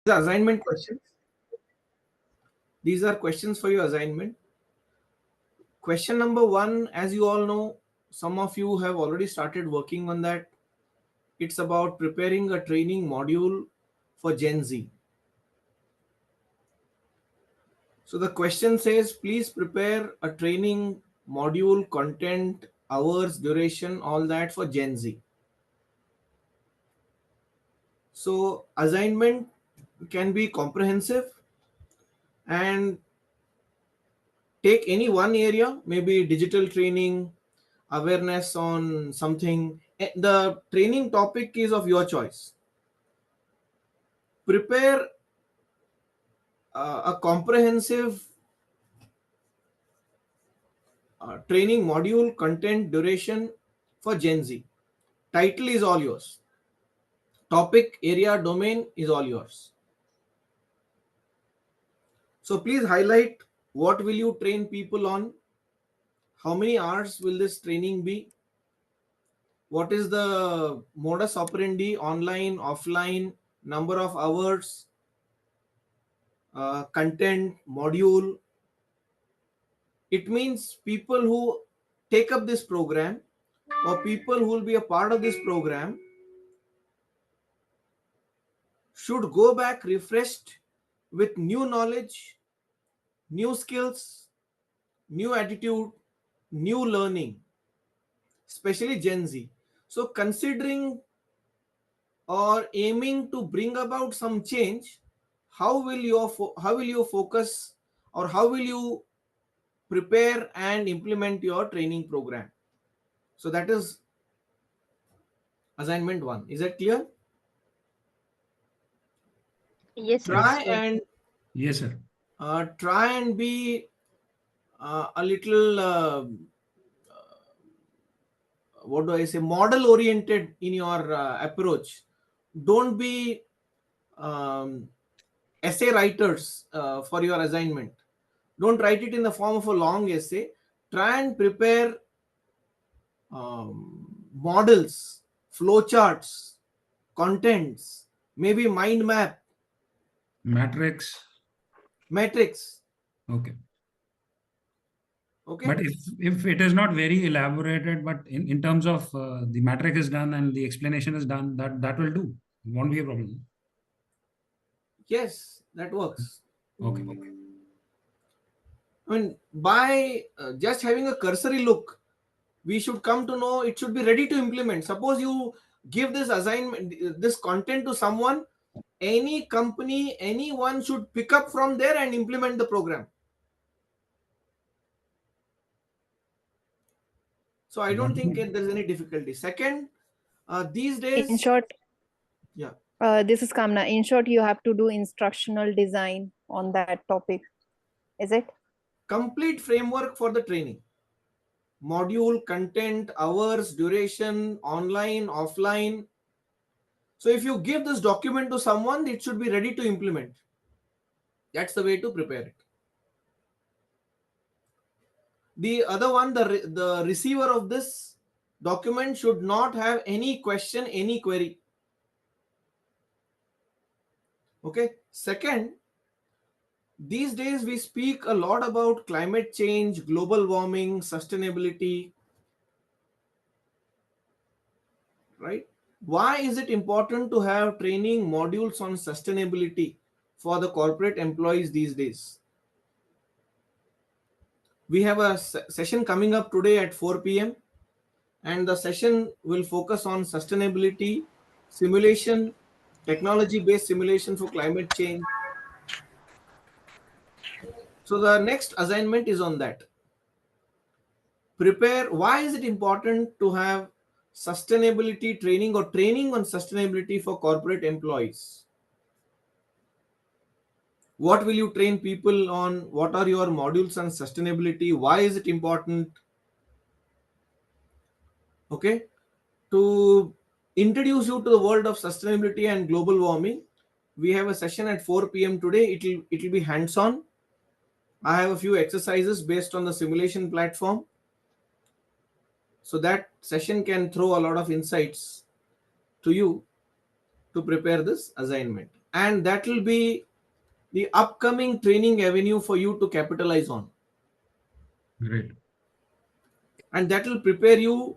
The assignment questions. These are questions for your assignment. Question number 1, as you all know, some of you have already started working on that. It's about preparing a training module for Gen Z. So the question says, please prepare a training module, content, hours, duration, all that for Gen Z. So assignment can be comprehensive and take any one area, maybe digital training, awareness on something. The training topic is of your choice. Prepare a comprehensive training module, content, duration for Gen Z. Title is all yours. Topic, area, domain is all yours. So please highlight what will you train people on, how many hours will this training be, what is the modus operandi, online, offline, number of hours, content, module. It means people who take up this program or people who will be a part of this program should go back refreshed with new knowledge, new skills, new attitude, new learning, especially Gen Z. So considering or aiming to bring about some change, how will you focus, or how will you prepare and implement your training program? So that is assignment 1. Is that clear? Yes, sir. Try Yes. and Yes, sir. try and be a little what do I say, model oriented in your approach. Don't be um, essay writers for your assignment. Don't write it in the form of a long essay. Try and prepare models, flowcharts, contents, maybe mind map, Matrix. matrix. Okay. Okay. But if it is not very elaborated, but in terms of the matrix is done and the explanation is done, that will do. Won't be a problem. Yes, that works. Okay. Okay. I mean, by just having a cursory look, we should come to know it should be ready to implement. Suppose you give this assignment, this content to someone, any company, anyone should pick up from there and implement the program. So I don't think there's any difficulty. Second, these days, In short, yeah, this is Kamna. In short, you have to do instructional design on that topic. Is it? complete framework for the training. Module, content, hours, duration, online, offline. So if you give this document to someone, it should be ready to implement. That's the way to prepare it. The other one, the receiver of this document should not have any question, any query. Okay. Second, these days we speak a lot about climate change, global warming, sustainability, right? Why is it important to have training modules on sustainability for the corporate employees these days? We have a session coming up today at 4 p.m. and the session will focus on sustainability, simulation, technology-based simulation for climate change. So the next assignment is on that. Prepare. Why is it important to have sustainability training or training on sustainability for corporate employees? What will you train people on? What are your modules on sustainability? Why is it important? Okay. To introduce you to the world of sustainability and global warming, we have a session at 4 p.m. today. It'll be hands-on. I have a few exercises based on the simulation platform. So that session can throw a lot of insights to you to prepare this assignment. and that will be the upcoming training avenue for you to capitalize on, Great. and that will prepare you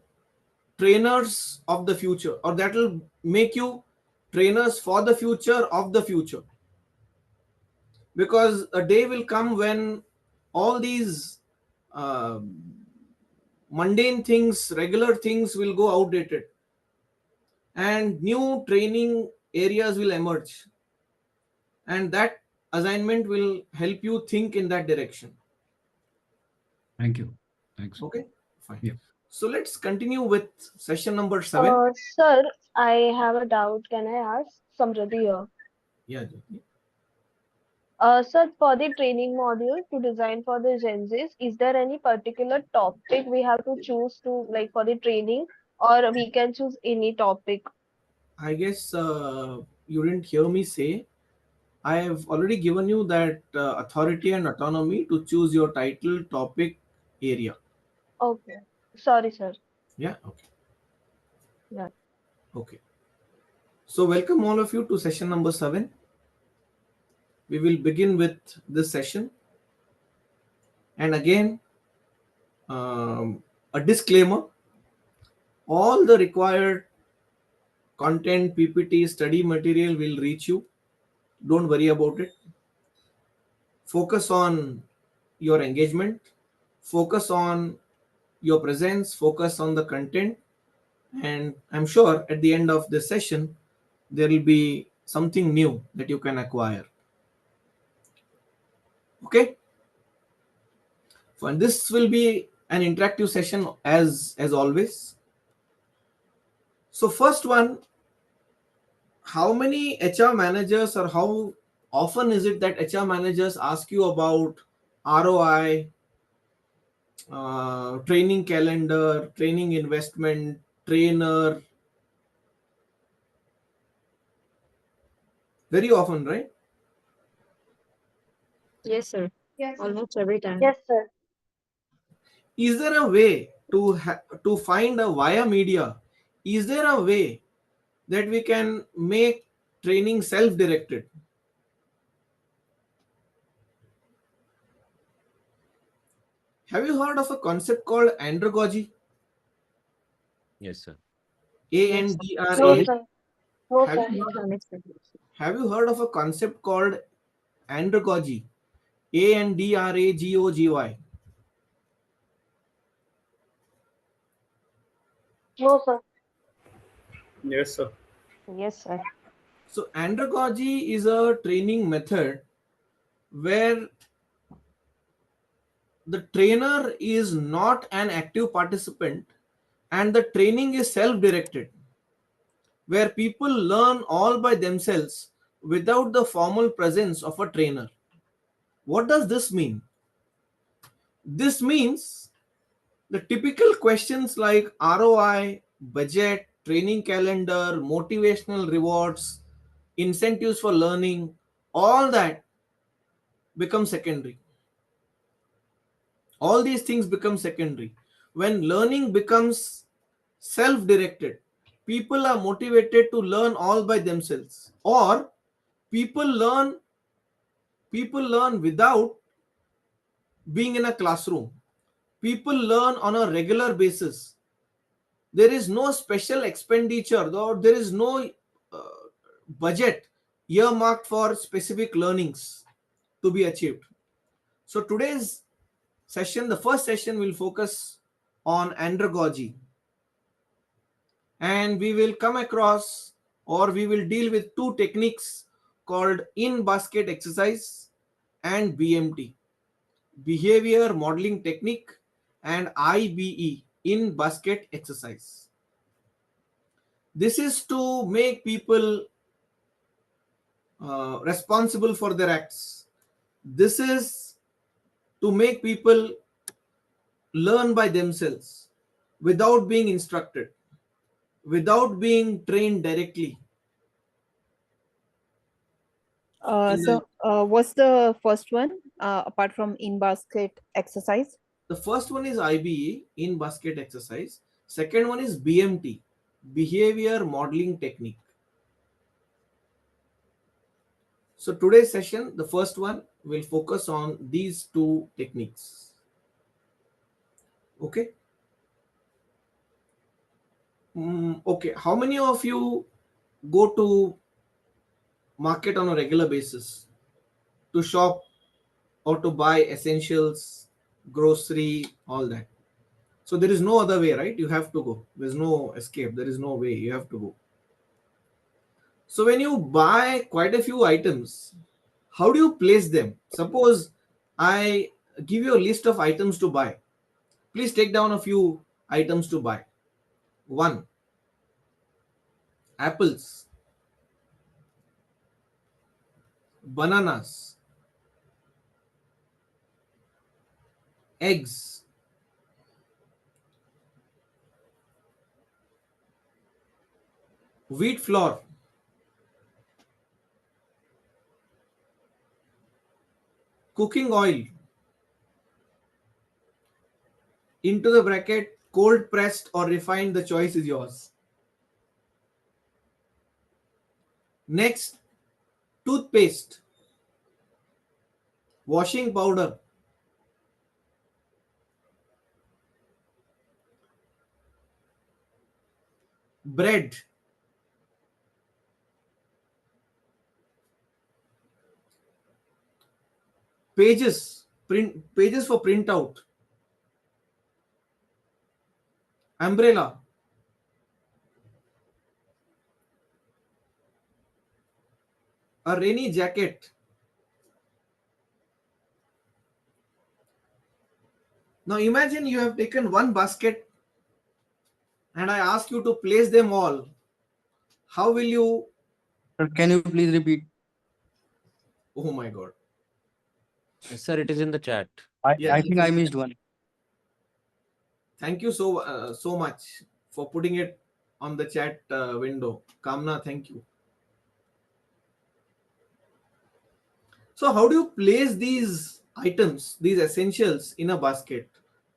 trainers of the future, or that will make you trainers for the future of the future, because a day will come when all these uh, mundane things, regular things will go outdated, and new training areas will emerge, and that assignment will help you think in that direction. Thank you. Thanks. Okay, fine. Yeah. So let's continue with session number 7. Sir, I have a doubt. Can I ask? Samriti here. Yeah, Jyoti. Sir, for the training module to design for the Gen Zs, is there any particular topic we have to choose to like for the training, or we can choose any topic? I guess you didn't hear me say. I have already given you that authority and autonomy to choose your title, topic, area. Okay. Sorry, sir. Yeah, okay. Yeah. Okay. So, welcome all of you to session number 7. We will begin with this session. And again, a disclaimer, all the required content, PPT, study material will reach you. Don't worry about it. Focus on your engagement, focus on your presence, focus on the content, and I'm sure at the end of this session there will be something new that you can acquire. Okay, and this will be an interactive session as always. So first one, how many HR managers, or how often is it that HR managers ask you about ROI, training calendar, training investment, trainer? Very often, right? Yes, sir. Yes. Almost every time. Yes, sir. Is there a way to find a via media? Is there a way that we can make training self-directed? Have you heard of a concept called andragogy? Yes, sir. Yes, No, ANDRA. sir. No, Have sir. you not unexpected. have you heard of a concept called andragogy? ANDRAGOGY. No, sir. Yes, sir. Yes, sir. So andragogy is a training method where the trainer is not an active participant and the training is self-directed, where people learn all by themselves without the formal presence of a trainer. What does this mean? This means the typical questions like ROI, budget, training calendar, motivational rewards, incentives for learning, all that become secondary. All these things become secondary. When learning becomes self directed, people are motivated to learn all by themselves, or people learn people learn without being in a classroom. People learn on a regular basis. There is no special expenditure, or there is no uh, budget earmarked for specific learnings to be achieved. So today's session, the first session, will focus on andragogy, and we will come across, or we will deal with two techniques called in basket exercise and BMT, behavior modeling technique, and IBE, in basket exercise. This is to make people responsible for their acts. This is to make people learn by themselves without being instructed, without being trained directly. In What's the first one apart from in basket exercise? the first one is IBE, in basket exercise. Second one is BMT, behavior modeling technique. So today's session, the first one, will focus on these two techniques. Okay. Okay. How many of you go to market on a regular basis to shop or to buy essentials, grocery, all that? So there is no other way, right? You have to go. There's no escape. There is no way. You have to go. So when you buy quite a few items, how do you place them? Suppose I give you a list of items to buy. Please take down a few items to buy. 1. Apples, bananas, eggs, wheat flour, cooking oil, into the bracket, cold pressed or refined, the choice is yours. Next, toothpaste, washing powder, bread, pages for printout, umbrella, a rainy jacket. Now imagine you have taken one basket and I ask you to place them all. How will you? Sir, can you please repeat? Oh my God. Yes, sir, it is in the chat. Yeah, I think I missed one. thank you so much for putting it on the chat window. Kamna, thank you. So how do you place these items, these essentials in a basket?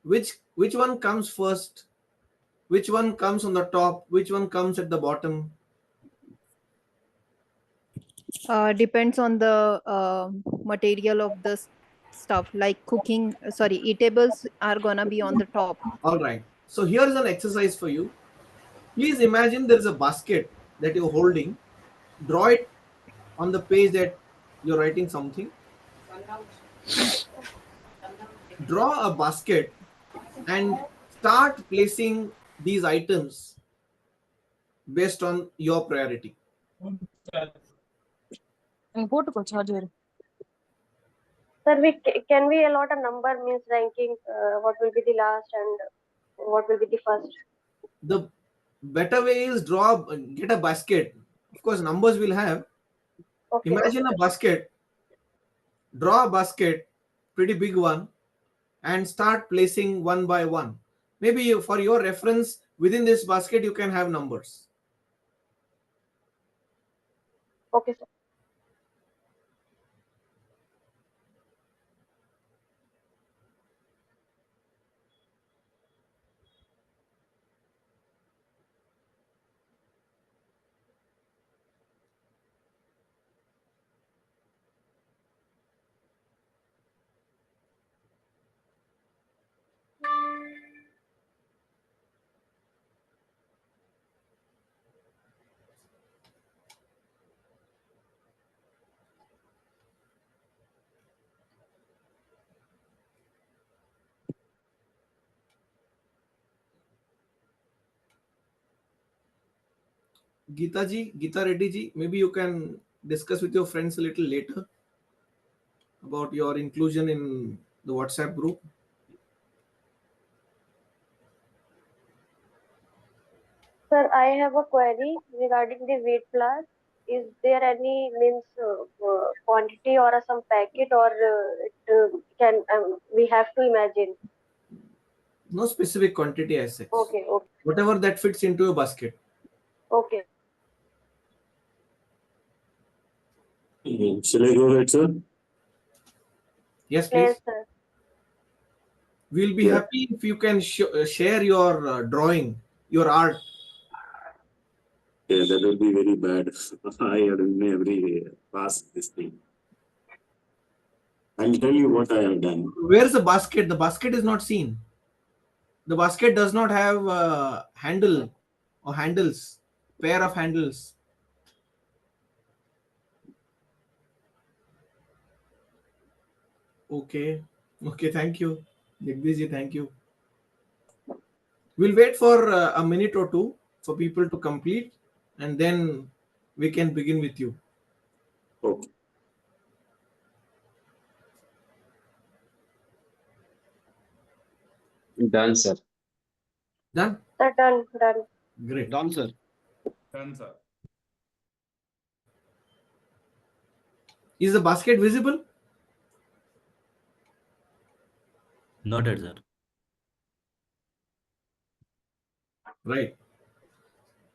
Which one comes first? Which one comes on the top? Which one comes at the bottom? Depends on the material of the stuff, like cooking, sorry, eatables are gonna be on the top. All right. So here is an exercise for you. Please imagine there is a basket that you're holding. Draw it on the page that you're writing something. Draw a basket and start placing these items based on your priority. Sir, can we allot a number, means ranking, what will be the last and what will be the first? The better way is get a basket. Of course, numbers will have. Okay. Imagine a basket, draw a basket, pretty big one, and start placing one by one. Maybe for your reference, within this basket, you can have numbers. Okay, sir. Geeta Reddy ji, maybe you can discuss with your friends a little later about your inclusion in the WhatsApp group. Sir, I have a query regarding the wheat flour. Is there any means quantity or some packet, or can we have to imagine? No specific quantity as such. Okay, Whatever that fits into a basket. okay. Shall I go ahead, sir? Yes, Yes, please. sir. We'll be happy if you can share your drawing, your art. Okay, that will be very bad. I have never passed this thing. I'll tell you what I have done. Where's the basket? The basket is not seen. The basket does not have a handle or handles, pair of handles. Okay. Okay, thank you. Jagdishji, thank you. We'll wait for a minute or two for people to complete and then we can begin with you. Okay. Done, sir. Done? Sir, done. Great. Done, sir. Done, sir. Is the basket visible? Noted, sir. Right.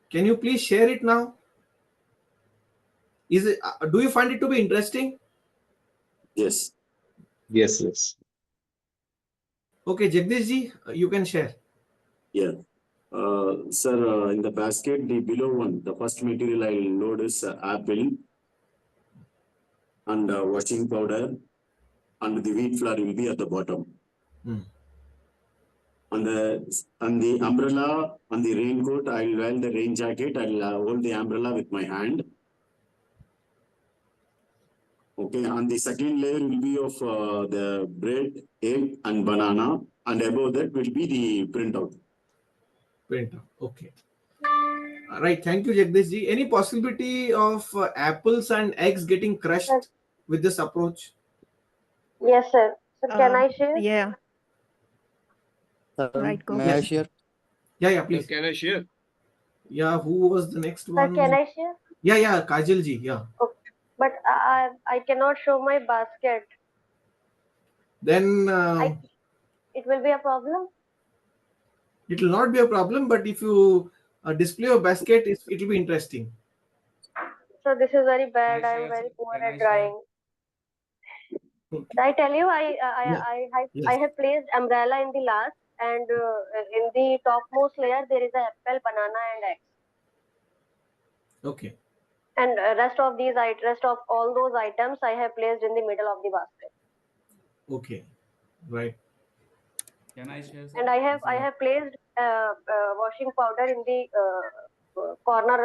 Can you please share it now? Is it? Do you find it to be interesting? Yes. Yes, yes. Okay, Jagdishji, you can share. Yeah. Sir, in the basket, the below one, the first material I will load is apple and washing powder, and the wheat flour will be at the bottom. Hmm. On the umbrella, on the raincoat, I'll wear the rain jacket. I'll hold the umbrella with my hand. Okay. On the second layer will be of the bread, egg, and banana, and above that will be the printout. Printer. Okay. Right. Thank you, Jagdishji. Any possibility of apples and eggs getting crushed with this approach? Yes, sir. Sir, can I share? Yeah. Sir, Right, go may I Yes. share? Yeah, please. Can I share? Yeah, who was the next Sir, one? can I share? Yeah, Kajalji. Yeah. Okay. But I cannot show my basket. Then It will be a problem. it will not be a problem, but if you display your basket, it will be interesting. So this is very bad. I am share, very sir? poor Can at I share? drawing. I tell you, Yeah. I Yes. have placed umbrella in the last, and in the topmost layer there is a apple, banana, and egg. Okay. And rest of all those items I have placed in the middle of the basket. Okay. Right. Can I share, sir? And I have placed washing powder in the corner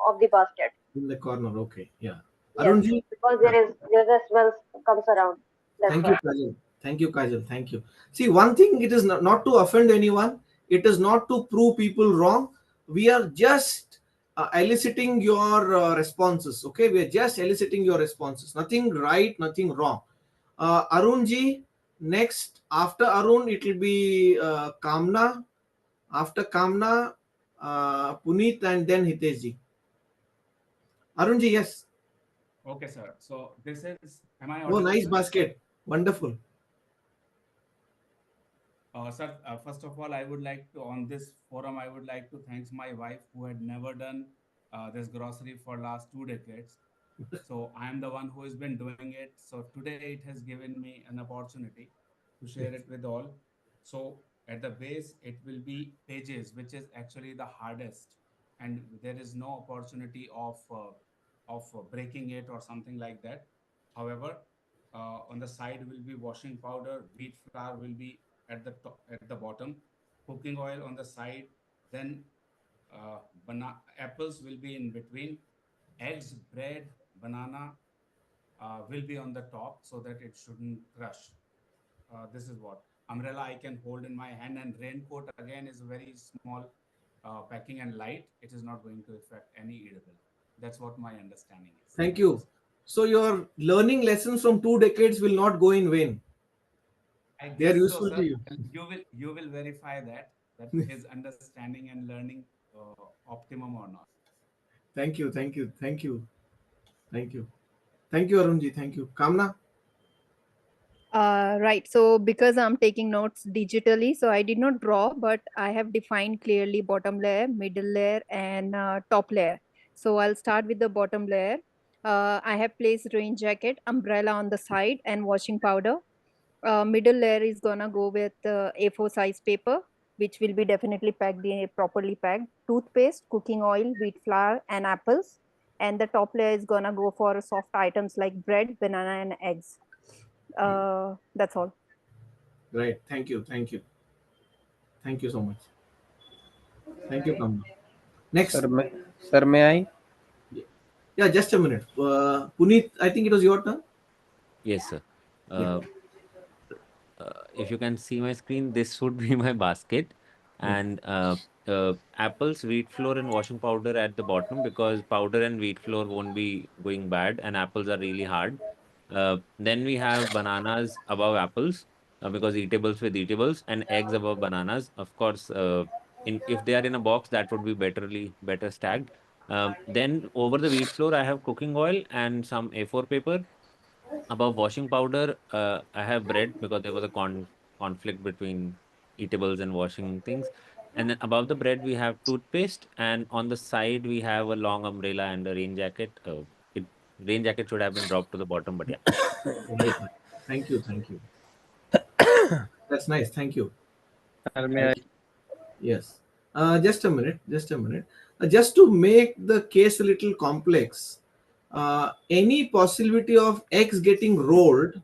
of the basket. In the corner. Okay. Yeah. Yes, Arunji. because there's a smell comes around. That's Thank why. you, Kajal. Thank you, Kajal. Thank you. See, one thing, it is not to offend anyone. It is not to prove people wrong. We are just eliciting your responses. Okay, we are just eliciting your responses. Nothing right, nothing wrong. Arunji, next after Arun, it will be Kamna. After Kamna, Puneet, and then Hiteshji. Arunji, yes. Okay, sir. So this is, am I Oh, audible, nice sir? basket. Wonderful. Sir, first of all, I would like to, on this forum, I would like to thank my wife who had never done this grocery for last 2 decades. So I am the one who has been doing it. So today it has given me an opportunity to share it with all. So at the base, it will be pages, which is actually the hardest, and there is no opportunity of breaking it or something like that. However, on the side will be washing powder, wheat flour will be at the top, at the bottom, cooking oil on the side, then apples will be in between, eggs, bread, banana will be on the top so that it shouldn't crush. This is what umbrella I can hold in my hand, and raincoat again is very small packing and light. It is not going to affect any edible. That's what my understanding is. Thank you. So your learning lessons from 2 decades will not go in vain. I They are guess so, useful sir. to you. You will verify that his understanding and learning optimum or not. Thank you. Thank you. Thank you. Thank you. Thank you, Arunji. Thank you. Kamna? Right. So because I'm taking notes digitally, so I did not draw, but I have defined clearly bottom layer, middle layer, and top layer. So I'll start with the bottom layer. I have placed rain jacket, umbrella on the side, and washing powder. Middle layer is gonna go with A4 size paper. which will be definitely properly packed. Toothpaste, cooking oil, wheat flour, and apples. And the top layer is gonna go for soft items like bread, banana, and eggs. That's all. Right. Thank you. Thank you. Thank you so much. Thank you, Kamla. Sir, Next. may I? Yeah, just a minute. Puneet, I think it was your turn. Yes, sir. Yeah. Uh, if you can see my screen, this would be my basket, Yeah. and apples, wheat flour, and washing powder at the bottom, because powder and wheat flour won't be going bad, and apples are really hard. Then we have bananas above apples, because eatables with eatables, and eggs above bananas. Of course, in if they are in a box, that would be better stacked. Then over the wheat flour, I have cooking oil and some A4 paper. Above washing powder, I have bread, because there was a conflict between eatables and washing things. And then above the bread, we have toothpaste, and on the side, we have a long umbrella and a rain jacket. It Rain jacket should have been dropped to the bottom, but yeah. Right. Thank you. Thank you. That's nice. Thank you. Sir, may I? Thank you. Yes. Just a minute. Just a minute. Just to make the case a little complex, any possibility of eggs getting rolled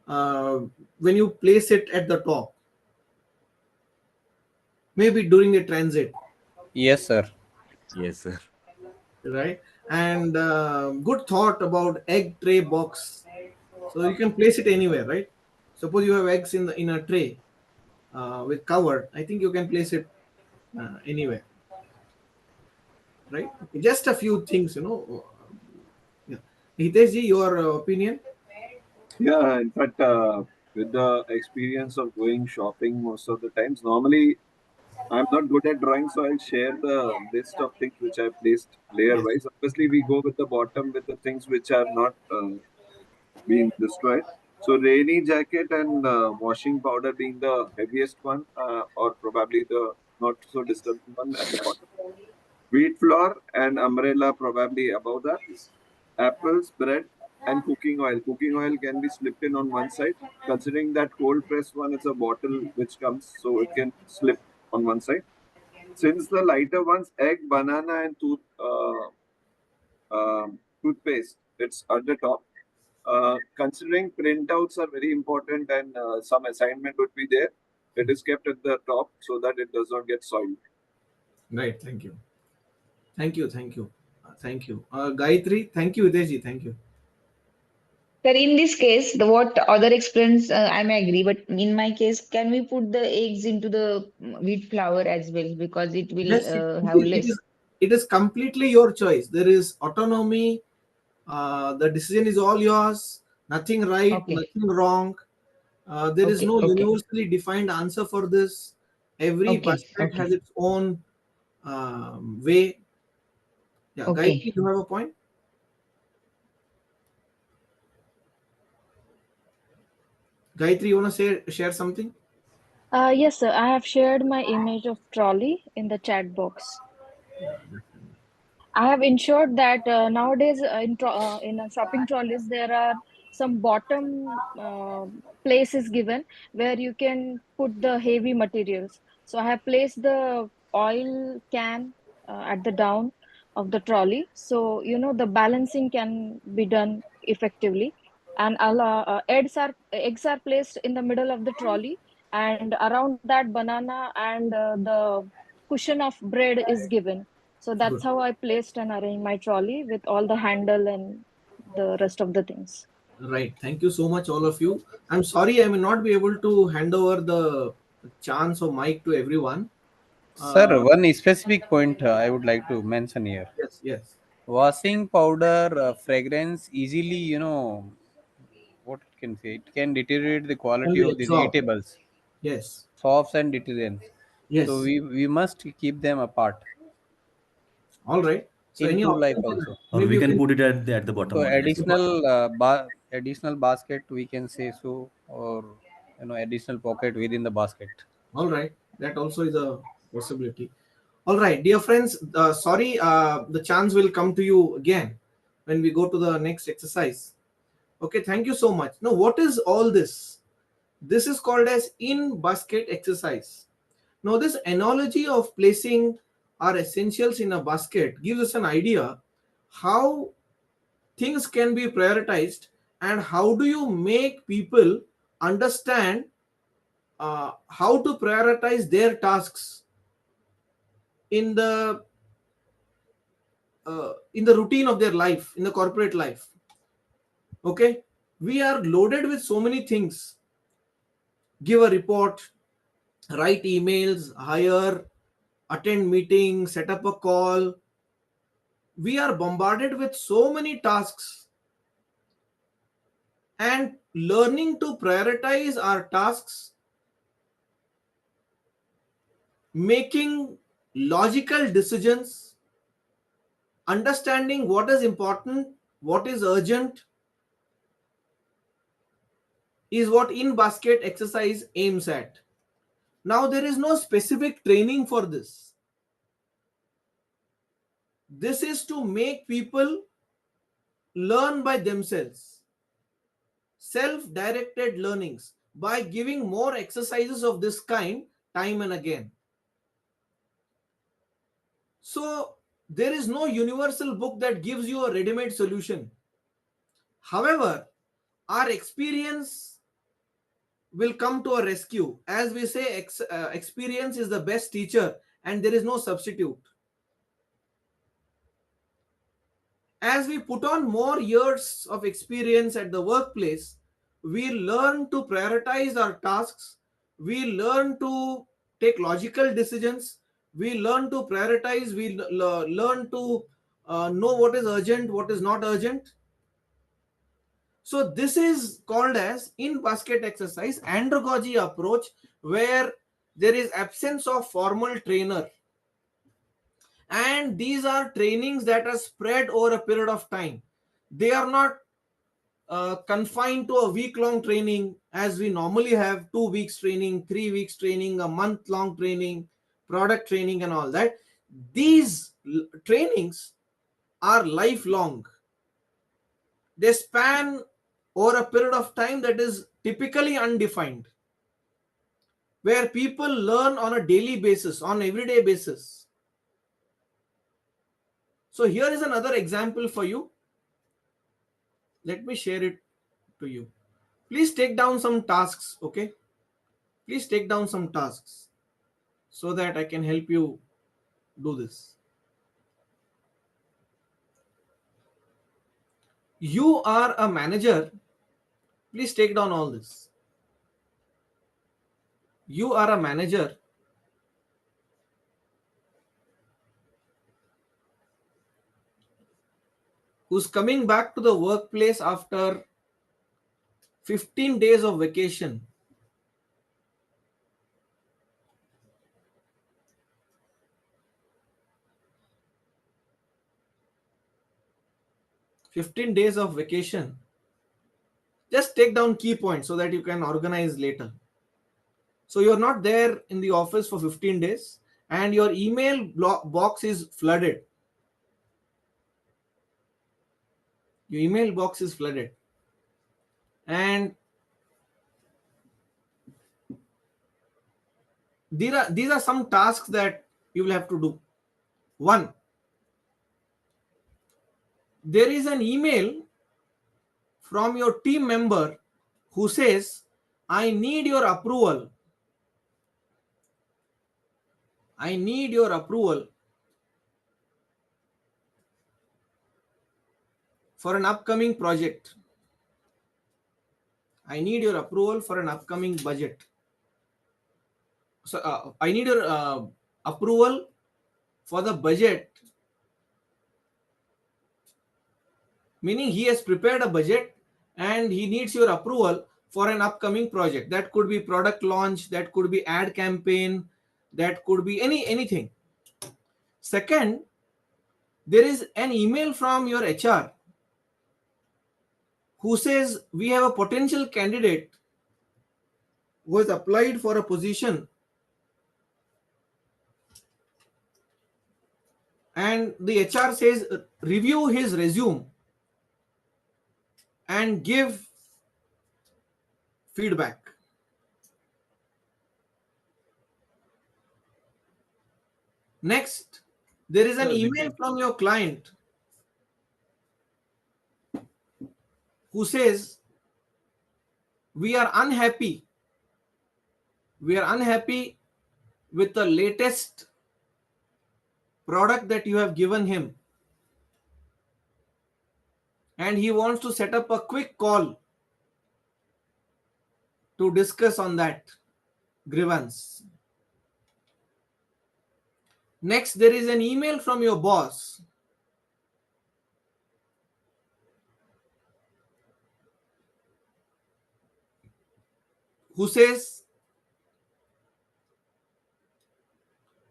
uh, when you place it at the top, maybe during a transit, Yes, sir. Yes, sir. right? And good thought about egg tray box. So you can place it anywhere, right? Suppose you have eggs in a tray with cover. I think you can place it anywhere, right? Okay, just a few things, you know. Yeah. Hitesh ji, your opinion? Yeah, in fact, with the experience of going shopping most of the times, normally I'm not good at drawing, so I'll share the list of things which I've placed layer Yes. wise. Obviously, we go with the bottom with the things which have not been destroyed. So, rainy jacket and washing powder being the heaviest one, or probably the not so disturbing one at the bottom. Wheat flour and umbrella probably above that. Apples, bread, and cooking oil. Cooking oil can be slipped in on one side. Considering that cold press one is a bottle which comes, so it can slip on one side. Since the lighter ones, egg, banana, and toothpaste, it's at the top. Considering printouts are very important and some assignment would be there, it is kept at the top so that it does not get soiled. Right. Thank you. Thank you. Thank you. Thank you. Gayatri, thank you. Hitesh ji, thank you. Sir, in this case, the what other explains, I may agree, but in my case, can we put the eggs into the wheat flour as well because it will Yes, have is. less? It is completely your choice. There is autonomy. The decision is all yours. Nothing right, Okay, nothing wrong. There is okay, no okay, universally defined answer for this. Every okay, basket okay, has its own way. Yeah, okay. Gayatri, you have a point? Gayatri, you want to share something? Yes, sir. I have shared my image of trolley in the chat box. Yeah. I have ensured that nowadays in shopping trolleys there are some bottom places given where you can put the heavy materials. So I have placed the oil can at the down of the trolley, so you know the balancing can be done effectively. And eggs are placed in the middle of the trolley, and around that banana and the cushion of bread is given, so that's Good. how I placed and arranged my trolley with all the handle and the rest of the things. Right. Thank you so much, all of you. I'm sorry I may not be able to hand over the chance of mic to everyone. Sir, Uh, one specific point I would like to mention here. yes, yes. Washing powder fragrance easily, what it can say, it can deteriorate the Can quality be of these absorbed. eatables, Yes, soaps and detergents. So yes. we must keep them apart All right. So in any true life option for that? also. Or Maybe we you can can. put it at the bottom So only, like this. additional basket we can say so, or additional pocket within the basket. All right. That also is a possibility. All right, dear friends. Sorry, the chance will come to you again when we go to the next exercise. Okay. Thank you so much. Now, what is all this? This is called as in basket exercise. Now, this analogy of placing our essentials in a basket gives us an idea how things can be prioritized and how do you make people understand how to prioritize their tasks in the routine of their life, in the corporate life. Okay, we are loaded with so many things: give a report, write emails, hire, attend meetings, set up a call. We are bombarded with so many tasks, and learning to prioritize our tasks, making logical decisions, understanding what is important, what is urgent, is what in basket exercise aims at. Now, there is no specific training for this. This is to make people learn by themselves, self directed learnings, by giving more exercises of this kind time and again. So, there is no universal book that gives you a ready made solution. However, our experience will come to a rescue. As we say, experience is the best teacher, and there is no substitute. As we put on more years of experience at the workplace, we learn to prioritize our tasks, we learn to take logical decisions, we learn to prioritize, we learn to know what is urgent, what is not urgent. So this is called as in basket exercise andragogy approach, where there is absence of formal trainer, and these are trainings that are spread over a period of time. They are not confined to a week long training as we normally have: 2 weeks training, 3 weeks training, a month long training, product training, and all that. These trainings are lifelong. They span over a period of time that is typically undefined, where people learn on a daily basis, on everyday basis. So here is another example for you. Let me share it to you. Please take down some tasks, okay? Please take down some tasks so that I can help you do this. You are a manager. Please take down all this. You are a manager who's coming back to the workplace after 15 days of vacation. 15 days of vacation. Just take down key points so that you can organize later. So you're not there in the office for 15 days and your email box is flooded. Your email box is flooded. And these are some tasks that you will have to do. One, there is an email from your team member who says, I need your approval. I need your approval for an upcoming project. I need your approval for an upcoming budget. So I need your approval for the budget, meaning he has prepared a budget and he needs your approval for an upcoming project. That could be product launch, that could be ad campaign, that could be anything. Second, there is an email from your HR who says we have a potential candidate who has applied for a position and the HR says review his resume and give feedback. Next, there is an Sir, email from your client who says, we are unhappy. We are unhappy with the latest product that you have given him. And he wants to set up a quick call to discuss on that grievance. Next, there is an email from your boss who says,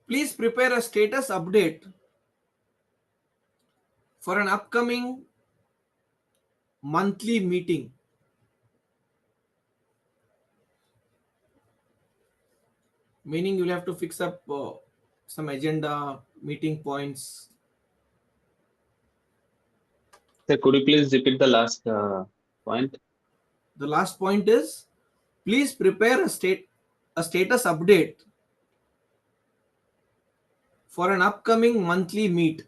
please prepare a status update for an upcoming monthly meeting. Meaning you'll have to fix up some agenda, meeting points. Sir, could you please repeat the last point? The last point is, please prepare a status update for an upcoming monthly meet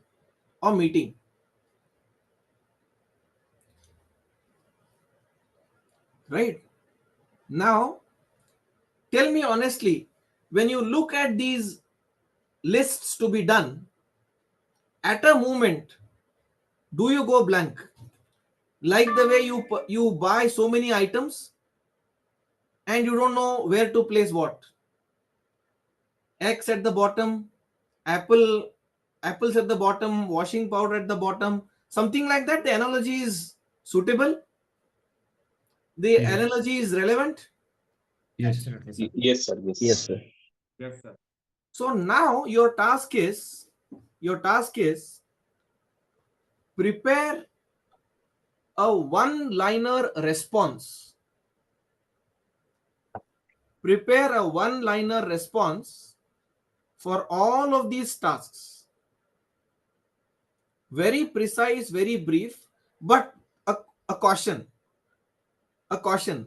or meeting. Right? Now, tell me honestly, when you look at these lists to be done, at a moment, do you go blank? Like the way you buy so many items and you don't know where to place what. X at the bottom, apples at the bottom, washing powder at the bottom, something like that. The analogy is suitable. The Yes. analogy is relevant. Yes. Yes, sir. Yes. Yes, sir. yes, sir. So now your task is prepare a one-liner response. Prepare a one-liner response for all of these tasks. Very precise, very brief, but a caution. A caution.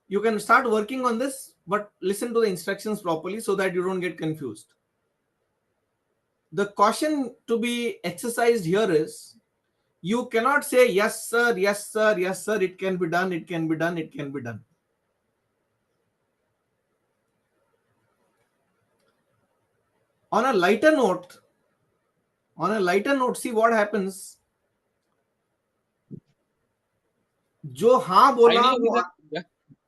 You can start working on this, but listen to the instructions properly so that you don't get confused. The caution to be exercised here is, you cannot say yes sir, yes sir, yes sir, it can be done, it can be done, it can be done. On a lighter note, see what happens. जो हाँ बोला वो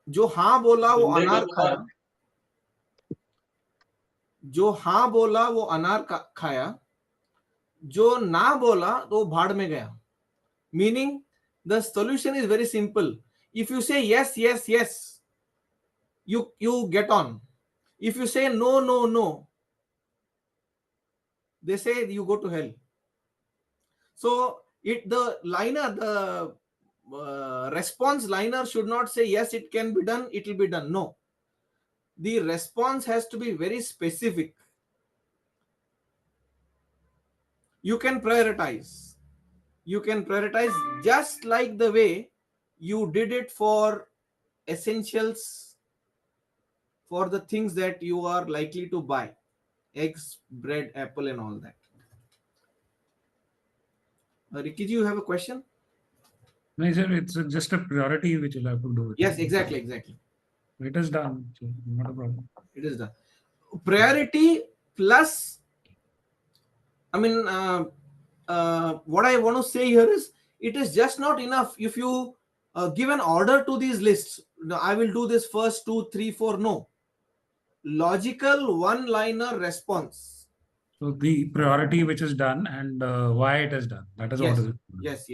जो हाँ बोला वो अनार खाया, जो हाँ बोला वो अनार खाया, जो ना बोला तो भाड़ में गया. Meaning, the solution is very simple. If you say yes, yes, yes, you get on. If you say no, no, no, they say you go to hell. So the response liner should not say yes, it can be done, it will be done. No, the response has to be very specific. You can prioritize just like the way you did it for essentials, for the things that you are likely to buy, eggs, bread, apple, and all that. Ricky, you have a question? No, sir, it's just a priority which you'll have to do. Yes, exactly. It is done, so not a problem. It is done. Priority plus, I mean, what I want to say here is, it is just not enough if you give an order to these lists. No, I will do this first, 2, 3, 4. No. Logical one-liner response. So the priority which is done and why it is done. That is what is it. Yes.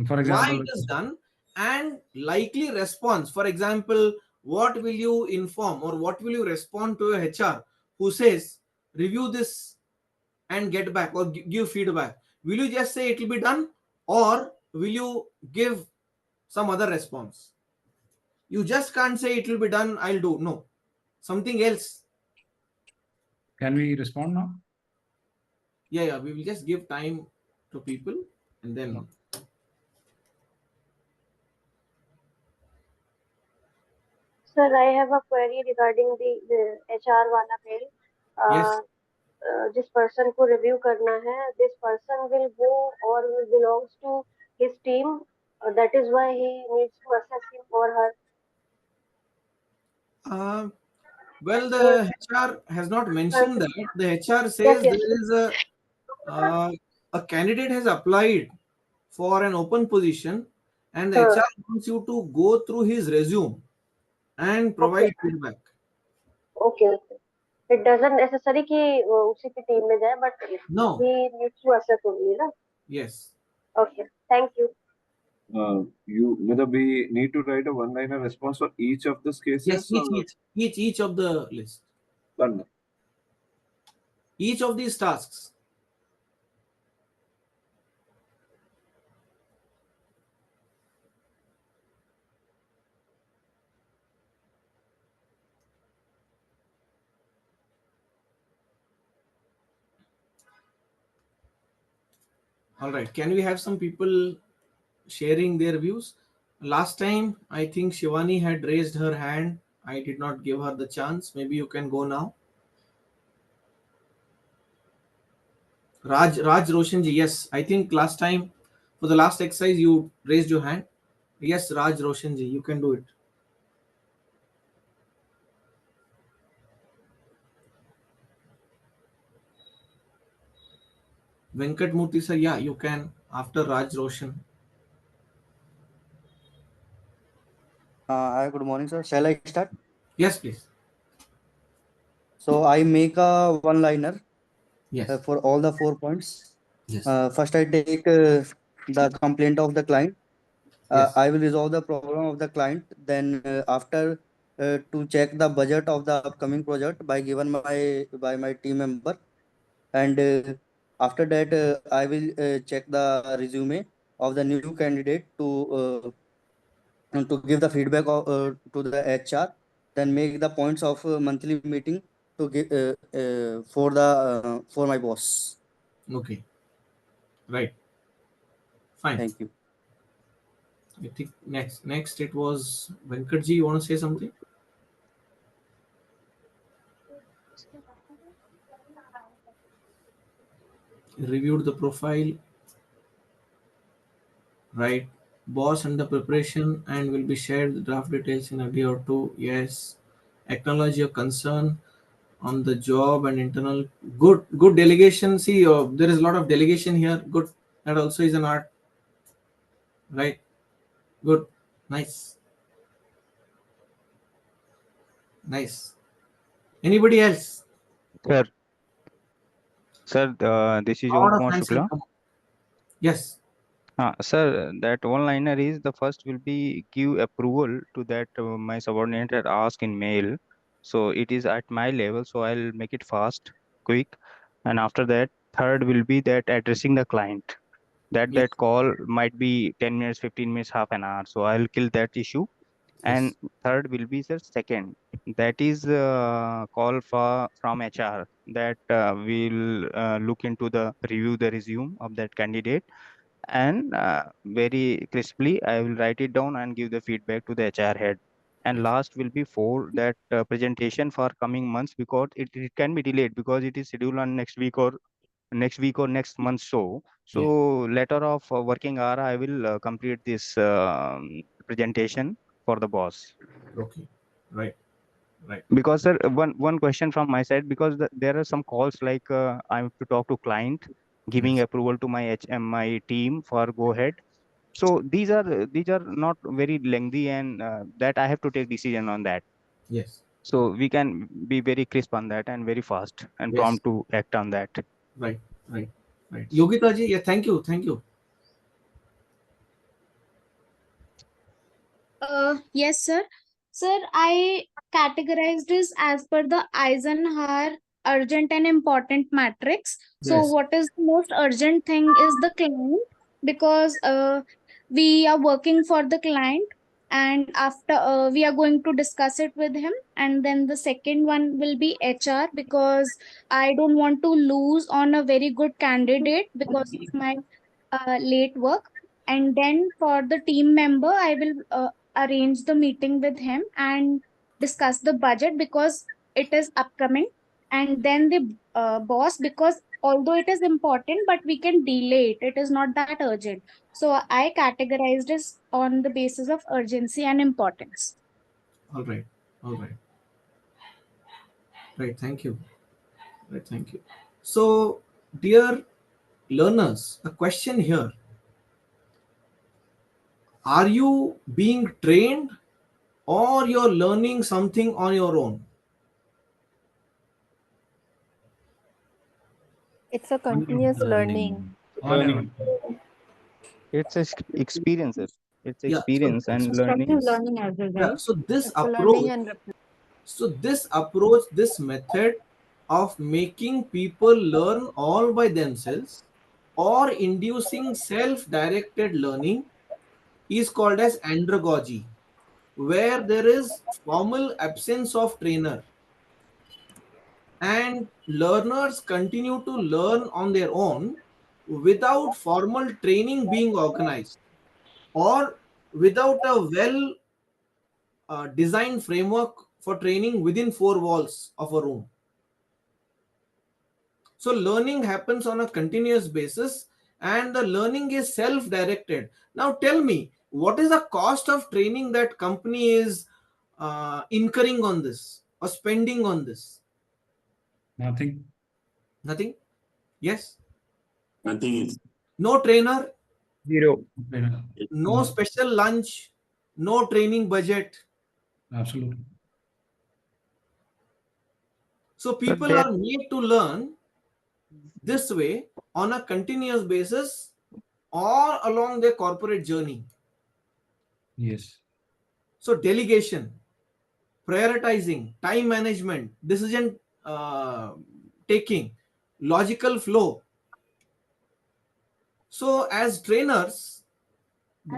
For example, why it is done and likely response. For example, what will you inform or what will you respond to a HR who says, review this and get back or give feedback? Will you just say it will be done, or will you give some other response? You just can't say it will be done, I'll do. No, something else. Can we respond now? Yeah, we will just give time to people and then. Sir, I have a query regarding the HR wala mail. Yes. जिस person को review करना है, this person will go और belongs to his team, that is why he needs to assess him or her. Well, He, the HR has not mentioned that. The HR says okay. there is a candidate has applied for an open position, and the हाँ, HR wants you to go through his resume and okay, provide feedback. okay, okay. It doesn't necessary कि वो उसी की team में जाए, but No. he needs to assess only, ना? Yes. Okay, thank you. You whether we need to write a one-liner response for each of these Yes. cases or Each of the list. done? Each of these tasks. All right. Can we have some people sharing their views? Last time, I think Shivani had raised her hand. I did not give her the chance. Maybe you can go now. Raj Roshanji, yes. I think last time for the last exercise you raised your hand. Yes, Raj Roshanji, you can do it. Venkat Murthy sir, yeah, you can after Raj Roshan. Hi, good morning, sir. Shall I start? Yes, please. So I make a one-liner Yes. for all the 4 points. Yes. First, I take the complaint of the client. Yes. I will resolve the problem of the client. Then, after to check the budget of the upcoming project by my team member, and after that, I will check the resume of the new candidate to give the feedback to the HR, then make the points of monthly meeting to give for my boss. Okay. Right. Fine. Thank you. I think next it was Venkatji. You want to say something? Reviewed the profile. Right. Boss under preparation and will be shared the draft details in a day or two. Yes. Acknowledge your concern on the job and internal. Good delegation. See, there is a lot of delegation here. Good. That also is an art. Right. Good. Nice. Nice. Anybody else? Sir, this is A Om lot of Kumar hands have Shukla. come. Yes. Sir, that one liner is the first will be give approval to that my subordinate had asked in mail. So it is at my level, so I'll make it fast, quick. And after that, third will be that addressing the client. Yes. That call might be 10 minutes, 15 minutes, half an hour. So I'll kill that issue. And Yes. third will be the second. That is call for from HR that will look into the review the resume of that candidate, and very crisply I will write it down and give the feedback to the HR head. And Yes. last will be for that presentation for coming months, because it can be delayed because it is scheduled on next month. Yeah. So letter of working hour I will complete this presentation for the boss. Okay. Right. Right. Because sir, one question from my side, because there are some calls like I have to talk to client, giving Yes. approval to my team for go ahead. So these are not very lengthy, and that I have to take decision on that. Yes. So we can be very crisp on that and very fast and Yes. prompt to act on that. Right. Right. Right. Yogita ji, yeah, thank you. Thank you. Yes, sir. Sir, I categorized this as per the Eisenhower urgent and important matrix. So, Yes. what is the most urgent thing is the client, because we are working for the client, and after we are going to discuss it with him. And then the second one will be HR, because I don't want to lose on a very good candidate because of my late work. And then for the team member, I will arrange the meeting with him and discuss the budget because it is upcoming. and then the boss, because although it is important, but we can delay it. It is not that urgent. So I categorized this on the basis of urgency and importance. All right. All right. Right. Thank you. Right. Thank you. So, dear learners, a question here: are you being trained, or you're learning something on your own? It's a continuous learning. On your own. It's experience. It's Yeah. So experience and learning. Constructive learning as well, yeah. right? So this It's a learning approach. and reflection. So this approach, this method of making people learn all by themselves or inducing self-directed learning is called as andragogy, where there is formal absence of trainer and learners continue to learn on their own without formal training being organized or without a well designed framework for training within four walls of a room. So learning happens on a continuous basis and the learning is self-directed. Now tell me, what is the cost of training that company is incurring on this or spending on this? Nothing. Nothing? Yes? Nothing is. No trainer, Zero. no special lunch, no training budget. Absolutely. So So people there, are made to learn this way on a continuous basis or along their corporate journey. Yes. So delegation, prioritizing, time management, decision taking, logical flow. So as trainers,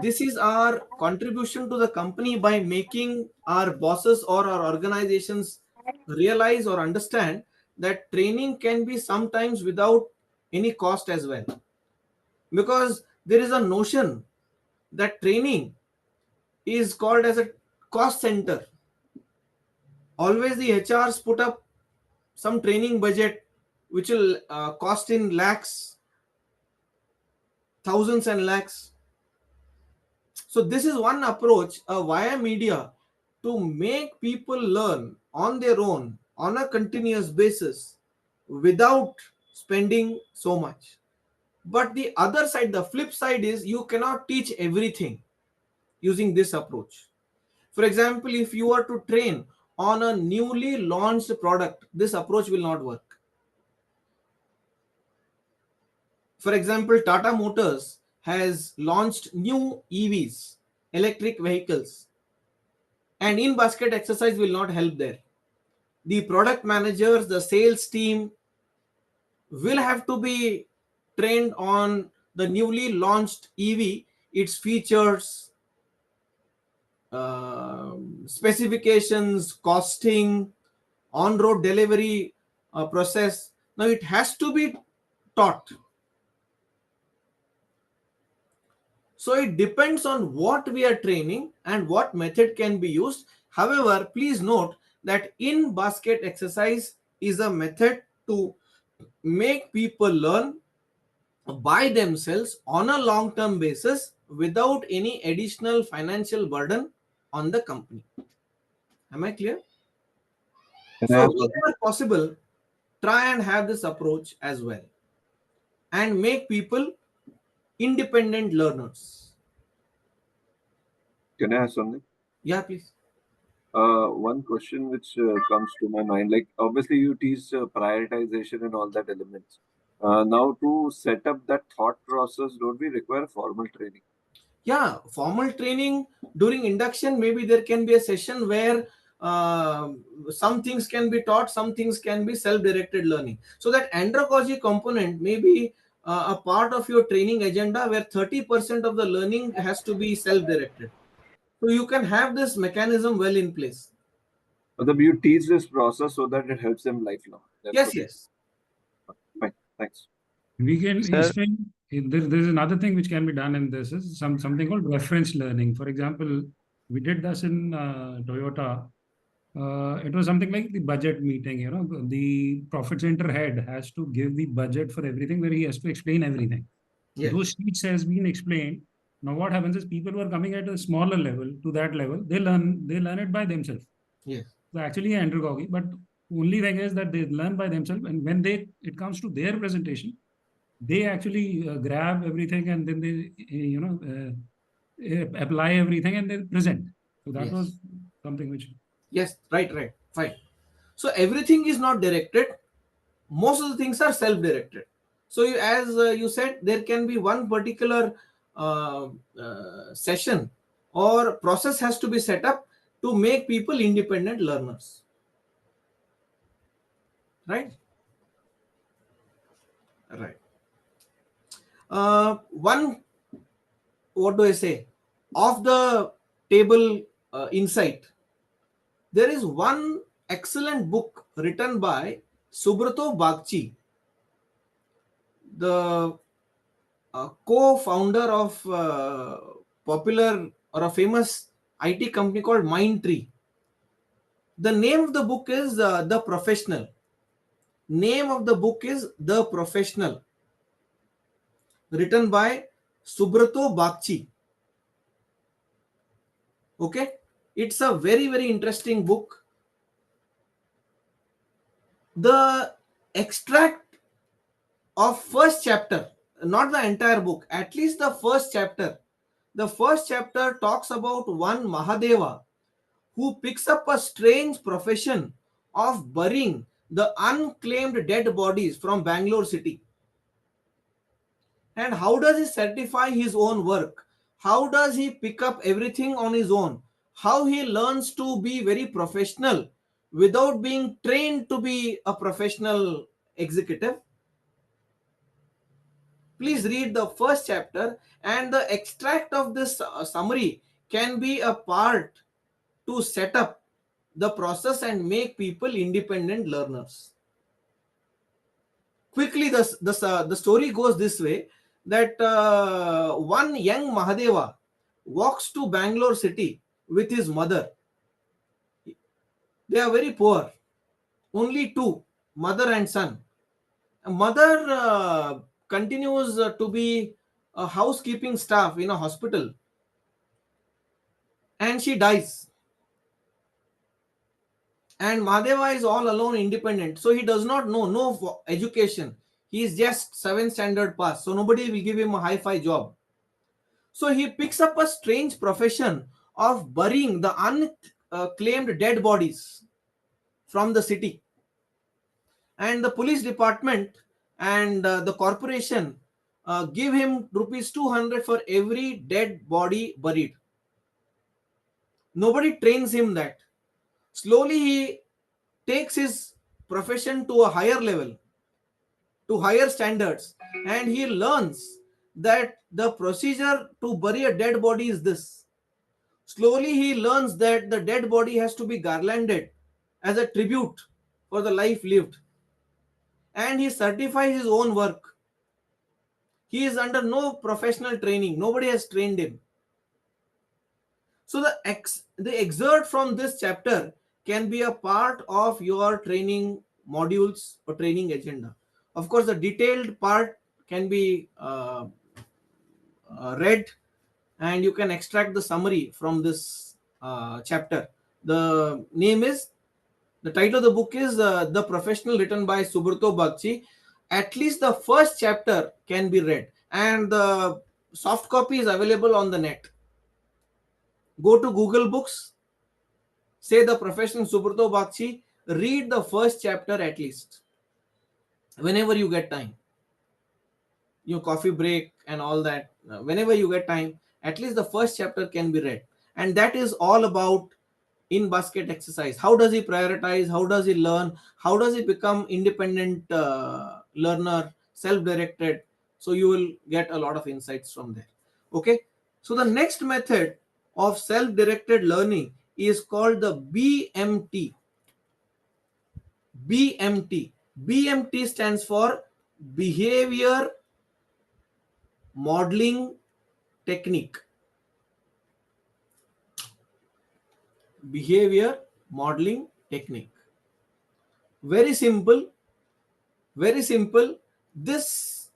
this is our contribution to the company by making our bosses or our organizations realize or understand that training can be sometimes without any cost as well. Because there is a notion that training is called as a cost center. Always the HRs put up some training budget which will cost in lakhs, thousands and lakhs. So this is one approach via media to make people learn on their own on a continuous basis without spending so much. But the other side, the flip side is you cannot teach everything using this approach. For example, if you are to train on a newly launched product, this approach will not work. For example, Tata Motors has launched new EVs, electric vehicles, and in basket exercise will not help there. The product managers, the sales team will have to be trained on the newly launched EV, its features, specifications, costing, on-road delivery process. Now it has to be taught. So it depends on what we are training and what method can be used. However, please note that in basket exercise is a method to make people learn by themselves on a long-term basis without any additional financial burden on the company. Am I clear? Can I So ask one thing? wherever possible, try and have this approach as well and make people independent learners. Can I ask something? Yeah, please. One question which comes to my mind, like obviously you teach prioritization and all that elements. Now to set up that thought process, don't we require formal training? Yeah, formal training during induction, maybe there can be a session where uh, some things can be taught, some things can be self-directed learning. So that andragogy component may be a part of your training agenda where 30% of the learning has to be self-directed. So you can have this mechanism well in place. But you teach this process so that it helps them lifelong. That's Yes, what. yes. Fine. Thanks. We can sir, explain. There's another thing which can be done in this is something called reference learning. For example, we did this in Toyota. it was something like the budget meeting. The profit center head has to give the budget for everything, where he has to explain everything. Yes. Those sheets has been explained. Now what happens is people who are coming at a smaller level to that level, they learn it by themselves. Yes. So actually andragogy, but only thing is that they learn by themselves, and when it comes to their presentation, they actually grab everything, and then they apply everything and they present. So that Yes. was something which. Yes, right, fine. So everything is not directed. Most of the things are self-directed. So as you said, there can be one particular session or process has to be set up to make people independent learners. Right? Right. One, what do I say? Off the table insight. There is one excellent book written by Subrato Bagchi, the co-founder of popular or a famous IT company called Mindtree. The name of the book is The Professional. Name of the book is The Professional, written by Subrato Bagchi. Okay, it's a very, very interesting book. The extract of first chapter, not the entire book, at least the first chapter. The first chapter talks about one Mahadeva who picks up a strange profession of burying the unclaimed dead bodies from Bangalore city. And how does he certify his own work? How does he pick up everything on his own? How he learns to be very professional without being trained to be a professional executive? Please read the first chapter, and the extract of this summary can be a part to set up the process and make people independent learners. Quickly, the story goes this way, that one young Mahadeva walks to Bangalore city with his mother. They are very poor, only two, mother and son. Mother continues to be a housekeeping staff in a hospital, and she dies. And Mahadeva is all alone, independent, so he does not know no education. He is just 7th standard pass, so nobody will give him a hi-fi job. So he picks up a strange profession of burying the unclaimed dead bodies from the city. And the police department and the corporation give him rupees 200 for every dead body buried. Nobody trains him that. Slowly he takes his profession to a higher level, to higher standards, and he learns that the procedure to bury a dead body is this. Slowly he learns that the dead body has to be garlanded as a tribute for the life lived, and he certifies his own work. He is under no professional training, nobody has trained him. So the excerpt from this chapter can be a part of your training modules or training agenda. Of course, the detailed part can be read, and you can extract the summary from this chapter. The title of the book is The Professional, written by Subrato Bagchi. At least the first chapter can be read, and the soft copy is available on the net. Go to Google Books, say The Professional Subrato Bagchi, read the first chapter at least, whenever you get time. Your coffee break and all that, whenever you get time, at least the first chapter can be read. And that is all about in basket exercise. How does he prioritize? How does he learn? How does he become independent learner, self-directed? So you will get a lot of insights from there. Okay. So the next method of self-directed learning is called the BMT. BMT. BMT stands for behavior modeling technique. Behavior modeling technique. Very simple, very simple. This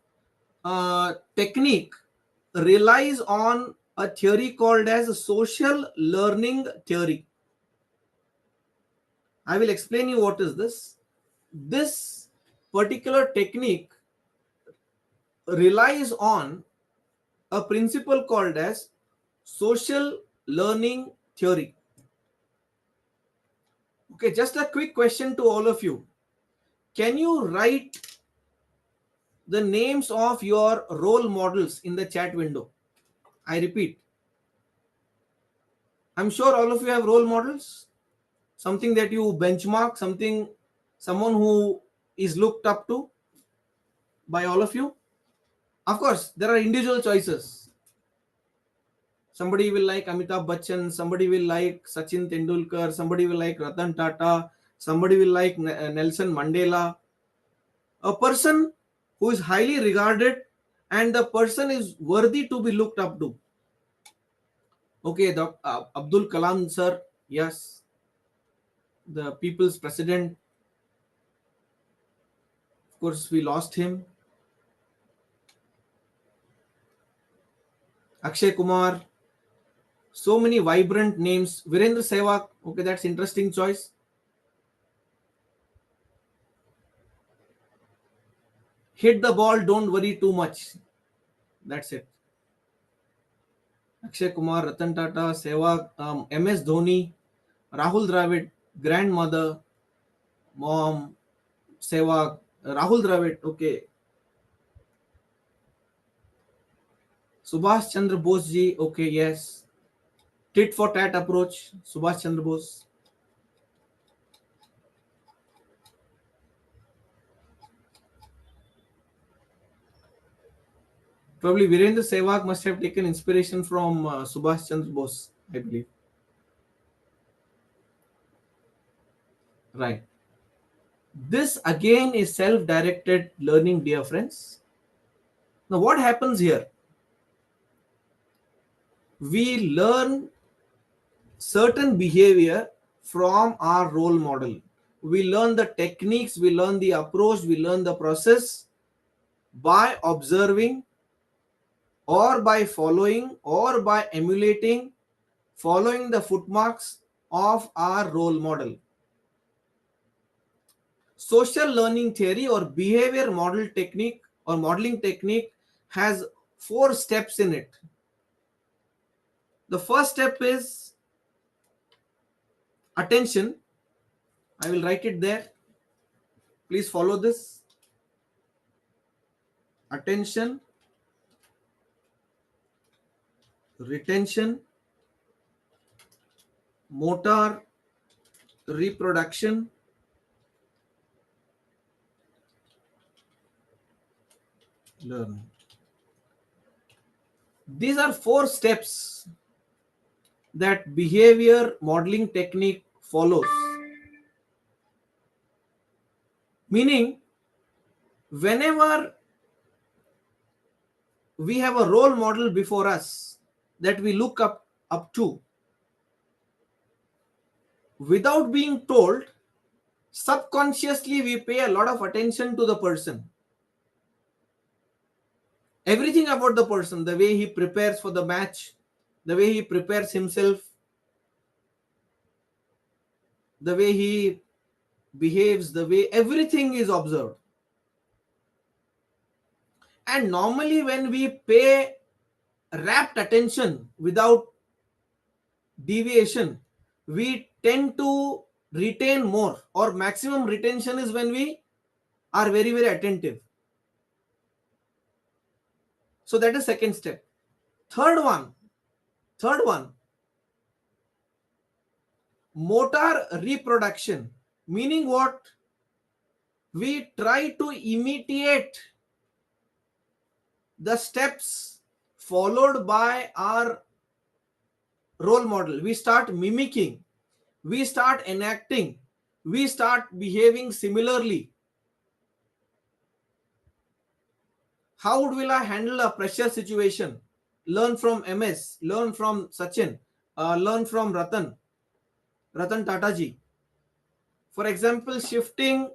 technique relies on a theory called as social learning theory. I will explain you what is this. This particular technique relies on a principle called as social learning theory. Okay, just a quick question to all of you. Can you write the names of your role models in the chat window? I repeat, I'm sure all of you have role models, something that you benchmark, someone who is looked up to by all of you. Of course, there are individual choices. Somebody will like Amitabh Bachchan, somebody will like Sachin Tendulkar, somebody will like Ratan Tata, somebody will like Nelson Mandela. A person who is highly regarded and the person is worthy to be looked up to. Okay, Abdul Kalam sir, yes, the people's president. Of course, we lost him. Akshay Kumar, so many vibrant names. Virendra Sehwag, okay, that's interesting choice. Hit the ball, don't worry too much. That's it. Akshay Kumar, Ratan Tata, Sehwag, MS Dhoni, Rahul Dravid, grandmother, mom, Sehwag, Rahul Dravid, okay. Subhash Chandra Bose ji, okay, yes. Tit for tat approach, Subhash Chandra Bose. Probably Virendra Sehwag must have taken inspiration from Subhash Chandra Bose, I believe. Right. This again is self-directed learning, dear friends. Now, what happens here? We learn certain behavior from our role model. We learn the techniques, we learn the approach, we learn the process by observing or by following or by emulating, following the footmarks of our role model. Social learning theory or behavior model technique or modeling technique has 4 steps in it. The first step is attention. I will write it there. Please follow this. Attention, retention, motor, reproduction, learning. These are 4 steps that behavior modeling technique follows. Meaning, whenever we have a role model before us that we look up to, without being told, subconsciously we pay a lot of attention to the person. Everything about the person, the way he prepares for the match, the way he prepares himself, the way he behaves, the way everything is observed. And normally when we pay rapt attention without deviation, we tend to retain more, or maximum retention is when we are very, very attentive. So that is second step. Third one, motor reproduction. Meaning what? We try to imitate the steps followed by our role model. We start mimicking, we start enacting, we start behaving similarly. How will I handle a pressure situation? Learn from MS, learn from Sachin, learn from Ratan Tata ji. For example, shifting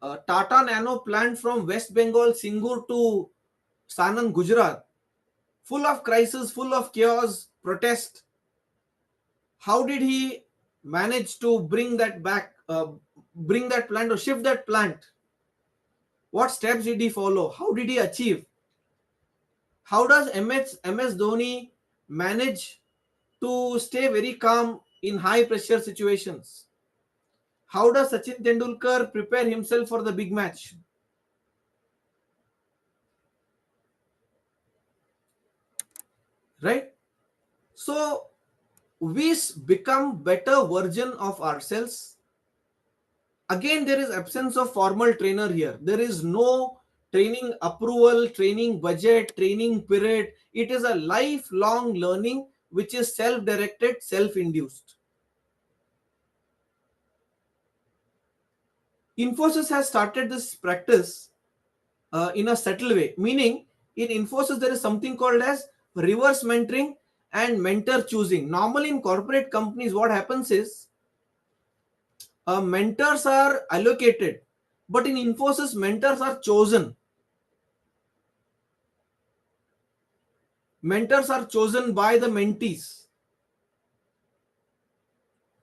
Tata Nano plant from West Bengal, Singur to Sanand, Gujarat, full of crisis, full of chaos, protest. How did he manage to bring that back, bring that plant or shift that plant? What steps did he follow? How did he achieve? How does MS Dhoni manage to stay very calm in high pressure situations? How does Sachin Tendulkar prepare himself for the big match? Right? So we become better version of ourselves. Again, there is absence of formal trainer here. There is no training approval, training budget, training period. It is a lifelong learning which is self-directed, self-induced. Infosys has started this practice in a subtle way, meaning in Infosys there is something called as reverse mentoring and mentor choosing. Normally in corporate companies, what happens is mentors are allocated, but in Infosys mentors are chosen. Mentors are chosen by the mentees.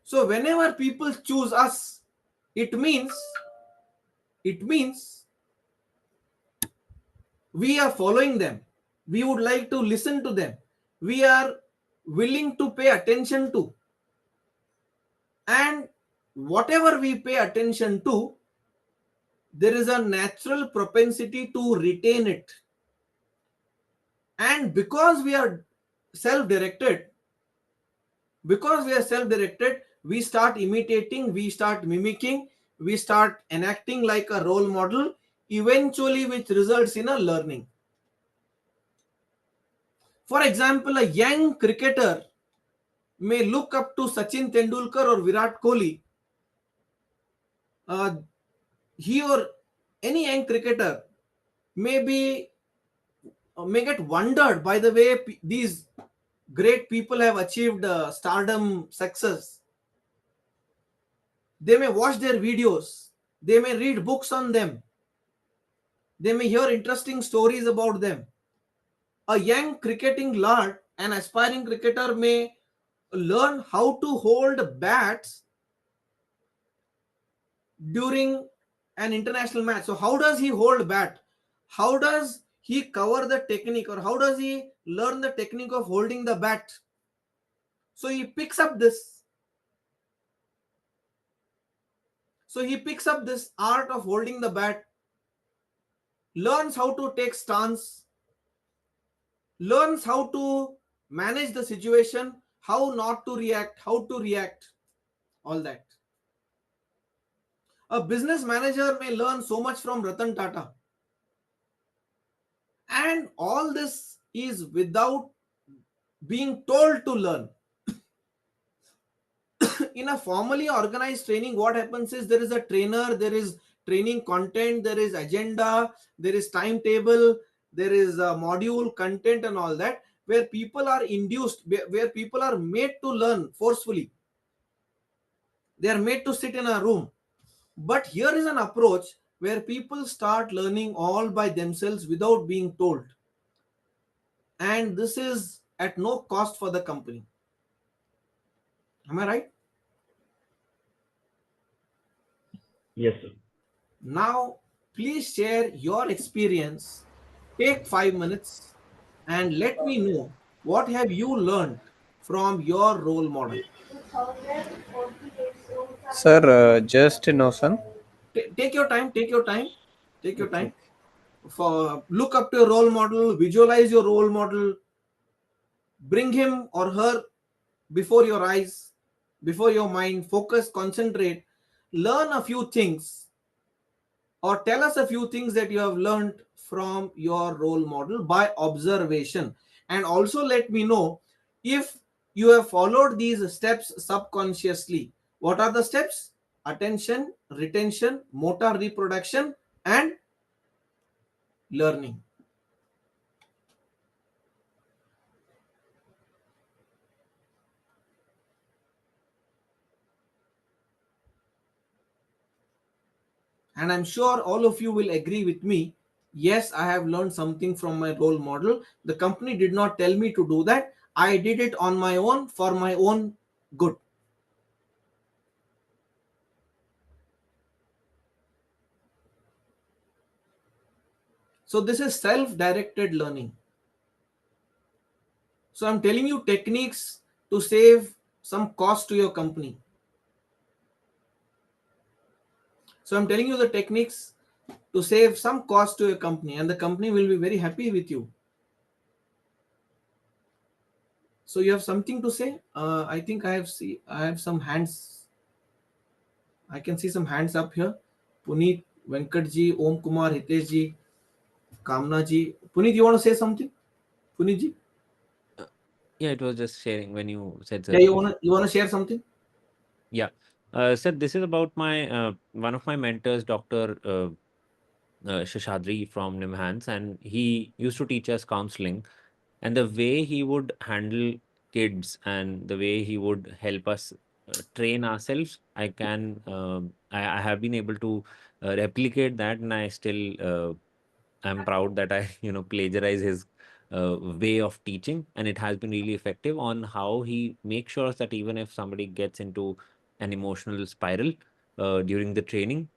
So whenever people choose us, it means we are following them. We would like to listen to them. We are willing to pay attention to. And whatever we pay attention to, there is a natural propensity to retain it. And because we are self-directed, we start imitating, we start mimicking, we start enacting like a role model, eventually which results in a learning. For example, a young cricketer may look up to Sachin Tendulkar or Virat Kohli. He or any young cricketer may get wondered by the way these great people have achieved stardom, success. They may watch their videos, they may read books on them, they may hear interesting stories about them. A young cricketing lord, an aspiring cricketer, may learn how to hold bats during an international match. So how does he hold bat? How does he cover the technique, or how does he learn the technique of holding the bat? So he picks up this. So he picks up this art of holding the bat, learns how to take stance, learns how to manage the situation, how not to react, how to react, all that. A business manager may learn so much from Ratan Tata. And all this is without being told to learn. In a formally organized training, what happens is there is a trainer, there is training content, there is agenda, there is timetable, there is a module content and all that, where people are induced, where people are made to learn forcefully. They are made to sit in a room. But here is an approach where people start learning all by themselves without being told. And this is at no cost for the company. Am I right? Yes, sir. Now, please share your experience. Take 5 minutes and let me know what have you learned from your role model. Sir, just innocent. Take your time. Take your time. Take your Okay. time. For look up to your role model. Visualize your role model. Bring him or her before your eyes, before your mind. Focus. Concentrate. Learn a few things, or tell us a few things that you have learned from your role model by observation. And also let me know if you have followed these steps subconsciously. What are the steps? Attention, retention, motor reproduction, and learning. and I'm sure all of you will agree with me. Yes, I have learned something from my role model. The company did not tell me to do that. I did it on my own for my own good. So this is self-directed learning. So I'm telling you techniques to save some cost to your company. So I'm telling you the techniques to save some cost to your company, and the company will be very happy with you. So you have something to say? I think I have some hands. I can see some hands up here. Puneet, Venkat ji, Om Kumar, Hitesh ji, Kamna ji. Puneet, you want to say something? Puneet ji? Yeah, it was just sharing when you said, Yeah, sir. you wanna share something? Yeah. Sir, this is about my one of my mentors, Dr. Shashadri from Nimhans, and he used to teach us counseling. And the way he would handle kids and the way he would help us train ourselves, I have been able to replicate that, and I still I'm proud that I plagiarize his way of teaching, and it has been really effective on how he makes sure that even if somebody gets into an emotional spiral during the training,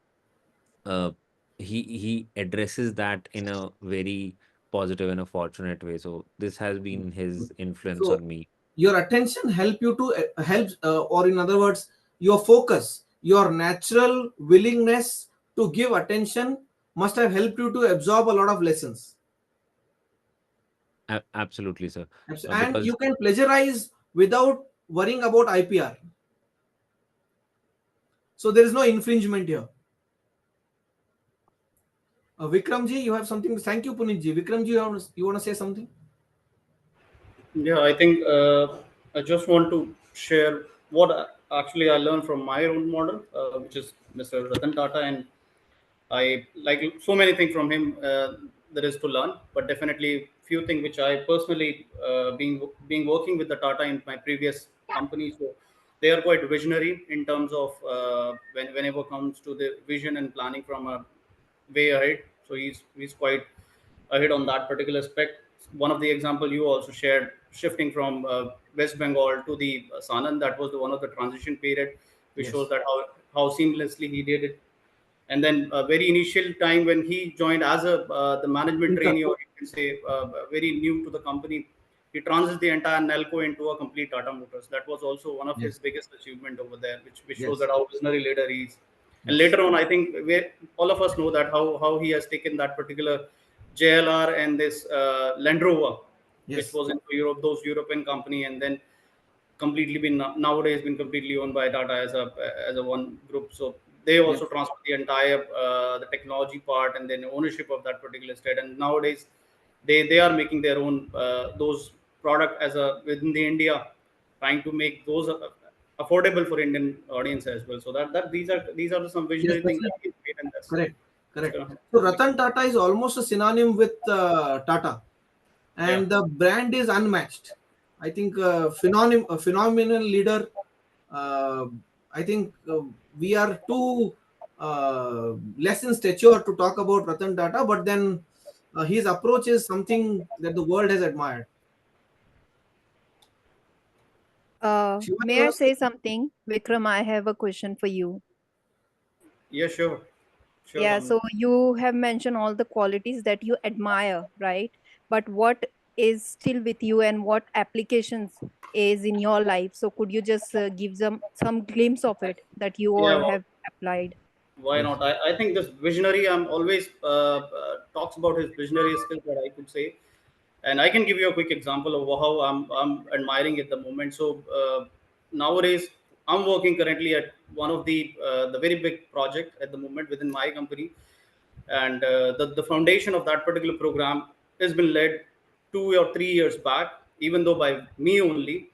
uh, he addresses that in a very positive and a fortunate way. So this has been his influence So on me. your attention help you to or in other words, your focus, your natural willingness to give attention must have helped you to absorb a lot of lessons. Absolutely, sir. And Because you can plagiarize without worrying about IPR. So there is no infringement here. Vikramji, you have something. Thank you, Punitji. Vikramji, you want to say something? Yeah, I think I just want to share what actually I learned from my role model, which is Mr. Ratan Tata, and I like so many things from him. There is to learn, but definitely few things which I personally being working with the Tata in my previous company. So they are quite visionary in terms of whenever comes to the vision and planning from a way ahead. So he's quite ahead on that particular aspect. One of the example you also shared, shifting from West Bengal to the Sanand, that was the one of the transition period, which shows Yes. that how seamlessly he did it. And then a very initial time when he joined as a the management Intern. trainee, or you can say very new to the company, he transited the entire Nelco into a complete Tata Motors. That was also one of his Yes. biggest achievement over there, which shows Yes. that how visionary leader he is. And Yes. later on, I think where all of us know that how he has taken that particular JLR and this Land Rover, which Yes. was into Europe, those European company, and then completely been nowadays been completely owned by Tata as a one group. So they Yes. also transfer the entire the technology part and then ownership of that particular state. And nowadays they are making their own those product as a within the India, trying to make those affordable for Indian audience as well. So that these are some Yes, visionary things that definitely. we made, and Correct. that's Correct. gonna So make. Ratan Tata is almost a synonym with Tata, Yeah. and the brand is unmatched. I think a phenomenal leader. Uh, I think we are too less in stature to talk about Ratan Tata, but then his approach is something that the world has admired. Shiva, you May I wanna say say something? Vikram, I have a question for you. Yeah, sure, Yeah, Kamini. so you have mentioned all the qualities that you admire, right? But what is still with you and what applications is in your life? So could you just give some glimpse of it that you Yeah, all well, have applied? why Yes. not? I think this visionary, I'm always talks about his visionary skills, that I could say, and I can give you a quick example of how I'm admiring at the moment. So nowadays, I'm working currently at one of the very big project at the moment within my company, and the foundation of that particular program has been led 2 or 3 years back, even though by me only.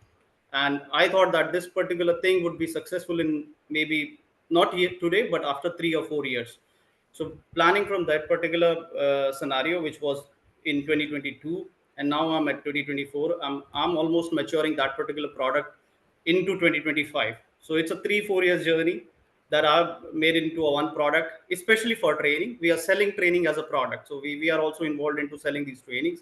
And I thought that this particular thing would be successful in maybe not yet today, but after 3 or 4 years. So planning from that particular scenario, which was in 2022, and now I'm at 2024. I'm almost maturing that particular product into 2025. So it's a 3 4 years journey, that I've made into a one product, especially for training. We are selling training as a product. So we are also involved into selling these trainings.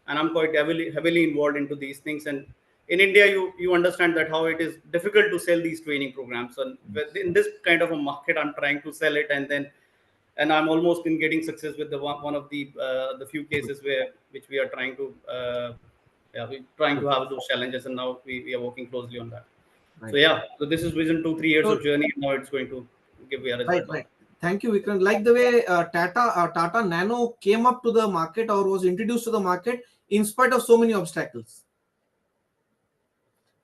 And I'm quite heavily involved into these things. And in India, you understand that how it is difficult to sell these training programs. And in this kind of a market, I'm trying to sell it, and I'm almost in getting success with one of the few cases where which we are trying to we're trying to have those challenges, and now we are working closely on that. So Right. yeah, so this is vision 2-3 years So of journey, and now it's going to give me a right, result. right. Thank you, Vikrant. Like the way Tata Nano came up to the market or was introduced to the market in spite of so many obstacles.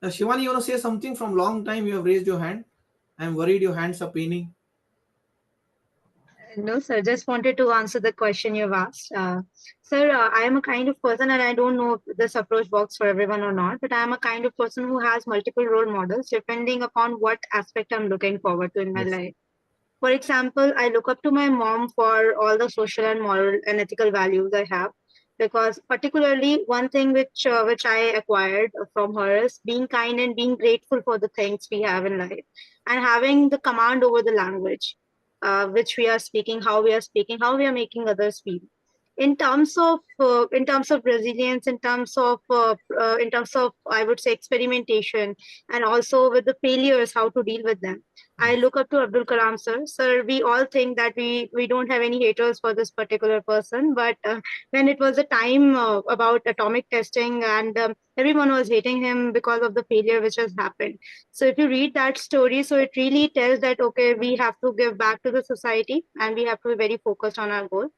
Now, Shivani, you want to say something? From long time you have raised your hand. I'm worried your hands are paining. No, sir. Just wanted to answer the question you've asked. Sir, I am a kind of person, and I don't know if this approach works for everyone or not, but I am a kind of person who has multiple role models depending upon what aspect I'm looking forward to in my Yes. life. For example, I look up to my mom for all the social and moral and ethical values I have, because particularly one thing which I acquired from her is being kind and being grateful for the things we have in life, and having the command over the language, which we are speaking, how we are speaking, how we are making others feel. In terms of resilience, in terms of, I would say, experimentation, and also with the failures, how to deal with them. I look up to Abdul Kalam sir. Sir, we all think that we don't have any haters for this particular person, but when it was a time about atomic testing, and everyone was hating him because of the failure which has happened. So if you read that story, so it really tells that okay, we have to give back to the society, and we have to be very focused on our goal.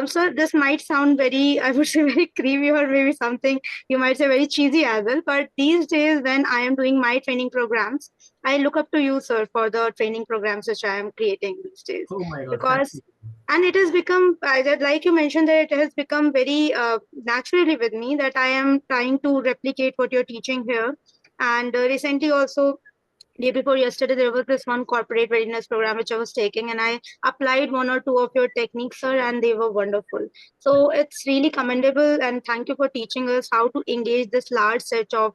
So this might sound very, I would say, very creepy, or maybe something you might say very cheesy as well. But these days, when I am doing my training programs, I look up to you, sir, for the training programs which I am creating these days, Oh my God, thank you. because and it has become, like you mentioned, that it has become very naturally with me that I am trying to replicate what you're teaching here. And recently also, day before yesterday, there was this one corporate readiness program which I was taking, and I applied one or two of your techniques, sir, and they were wonderful. So it's really commendable, and thank you for teaching us how to engage this large set of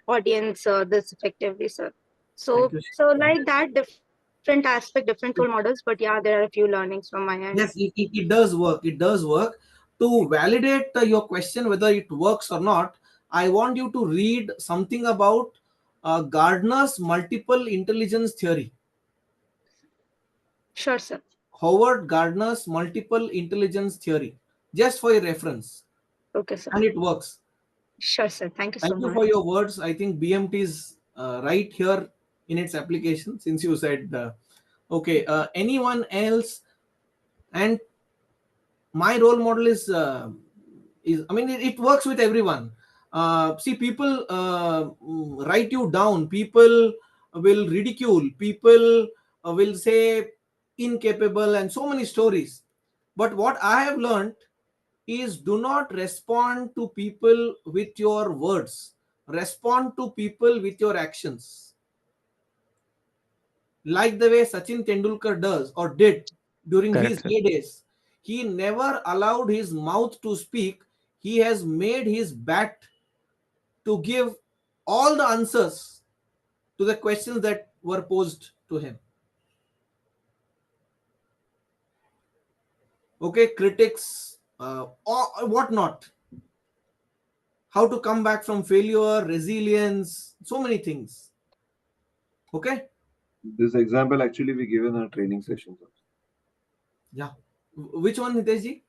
audience this effectively, sir. Thank So you. so like that, different aspect, different role models, but yeah, there are a few learnings from my end. Yes, it does work. It does work. To validate your question whether it works or not, I want you to read something about Gardner's multiple intelligence theory. Sure, sir. Howard Gardner's multiple intelligence theory, just for your reference, Okay, sir. and it works. Sure, sir. Thank you so Thank you much. for your words. I think BMT is right here in its application, since you said okay. Anyone else? And my role model is I mean, it works with everyone. See, people write you down, people will ridicule, people will say incapable, and so many stories. But what I have learned is, do not respond to people with your words, respond to people with your actions, like the way Sachin Tendulkar does or did during his Correct, sir. heydays. He never allowed his mouth to speak. He has made his bat to give all the answers to the questions that were posed to him. Okay, critics, or whatnot, how to come back from failure, resilience, so many things. Okay, This example actually we give in our training sessions also. yeah. Which one, Hiteshji?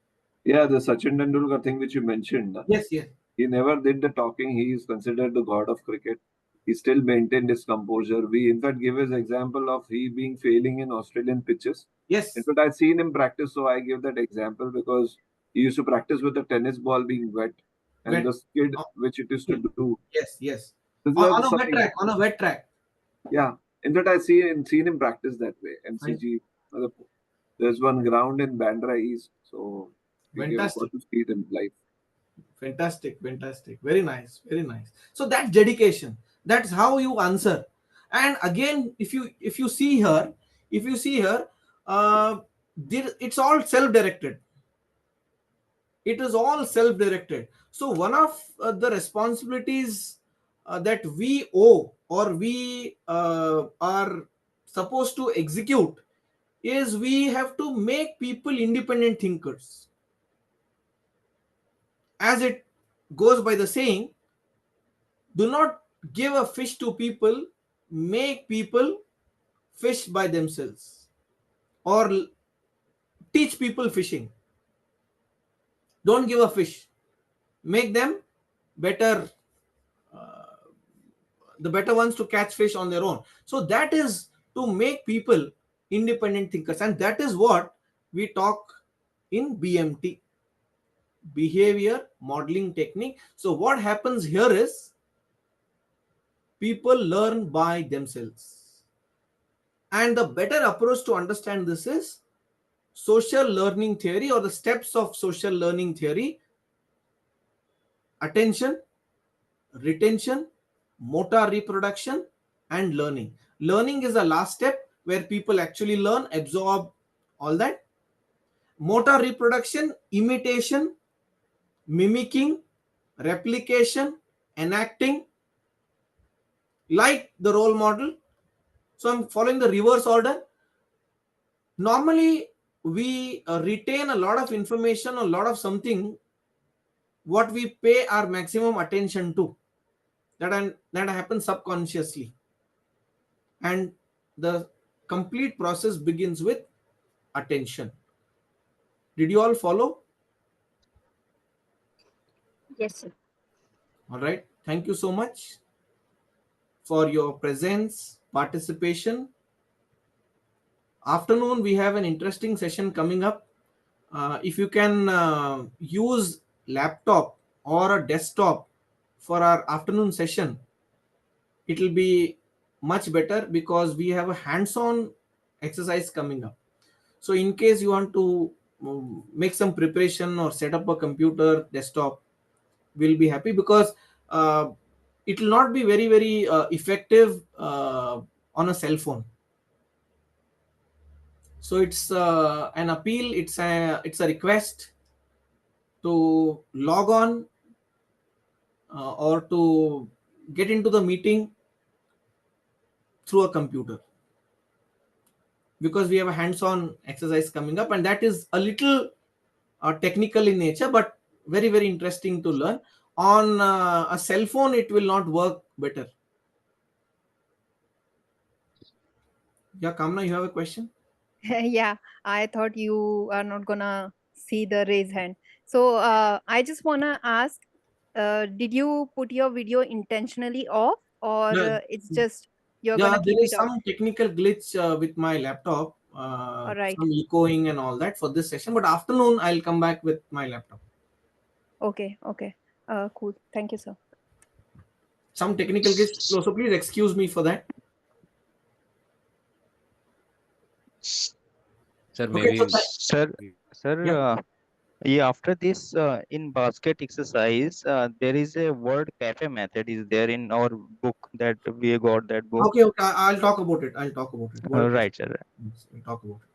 Yeah, the Sachin Tendulkar thing which you mentioned. Yes, yes. He never did the talking. He is considered the god of cricket. He still maintained his composure. We, in fact, give his example of he being failing in Australian pitches. Yes. In fact, I've seen him practice, so I give that example because he used to practice with the tennis ball being wet and Wet. the skid which it used to do. Yes, yes. This On was a wet something. track, on a wet track. Yeah. In fact, I've seen him practice that way. MCG. There's one ground in Bandra East, so we got Fantastic. to see them live. Fantastic, fantastic. Very nice, very nice. So that's dedication. That's how you answer. And again, if you see here, uh, it's all self-directed. It is all self-directed. So one of the responsibilities that we owe, or we are supposed to execute is we have to make people independent thinkers. As it goes by the saying, do not give a fish to people, make people fish by themselves, or teach people fishing. Don't give a fish, make them better, the better ones to catch fish on their own. So that is to make people independent thinkers, and that is what we talk in BMT, behavior modeling technique. So what happens here is people learn by themselves, and the better approach to understand this is social learning theory, or the steps of social learning theory: attention, retention, motor reproduction, and learning. Learning is the last step where people actually learn, absorb all that. Motor reproduction: imitation, mimicking, replication, enacting, like the role model. So I'm following the reverse order. Normally, we retain a lot of information, a lot of something, what we pay our maximum attention to. That happens subconsciously. And the complete process begins with attention. Did you all follow? Yes, sir. All right. Thank you so much for your presence, participation. Afternoon, we have an interesting session coming up. If you can use laptop or a desktop for our afternoon session, it will be much better because we have a hands-on exercise coming up. So in case you want to make some preparation or set up a computer desktop, we'll be happy, because it will not be very effective on a cell phone. So it's an appeal, it's a request to log on or to get into the meeting through a computer, because we have a hands-on exercise coming up, and that is a little technical in nature, but very interesting to learn. On a cell phone, it will not work better. Yeah, Kamna, you have a question? Yeah, I thought you are not gonna see the raise hand. So I just wanna ask, did you put your video intentionally off, or Yeah, it's just you're yeah, gonna there keep is it off? some technical glitch with my laptop, All right. some echoing and all that for this session, but afternoon I'll come back with my laptop. Okay. Okay. Cool. Thank you, sir. Some technical glitch, so please excuse me for that. Sir, Okay, so maybe Sir, yeah. yeah, after this, in basket exercise, there is a word cafe method is there in our book that we got that book. Okay, I'll talk about it. I'll talk about it. Word Right, sir. We'll talk about it.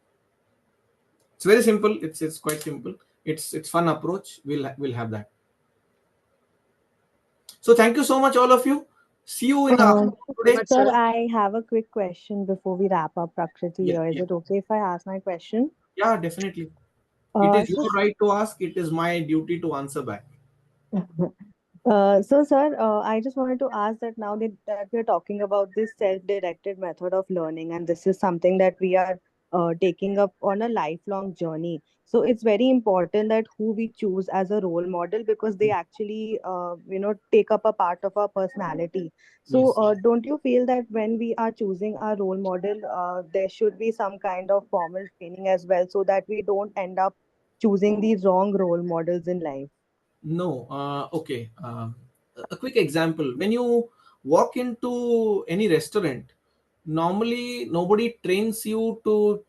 It's very simple. It's quite simple. It's fun approach. We'll have that. So thank you so much, all of you. See you in the Thank afternoon you so today. much, Sir, sir. I have a quick question before we wrap up, Prakriti. Yeah, Is yeah, it okay if I ask my question? yeah, definitely. It is So, your right to ask. It is my duty to answer back. Sir, I just wanted to ask that now that we are talking about this self-directed method of learning, and this is something that we are taking up on a lifelong journey. So it's very important that who we choose as a role model, because they actually, take up a part of our personality. So, Yes. don't you feel that when we are choosing our role model, there should be some kind of formal training as well, so that we don't end up choosing these wrong role models in life? No. Okay. A quick example. When you walk into any restaurant, normally nobody trains you to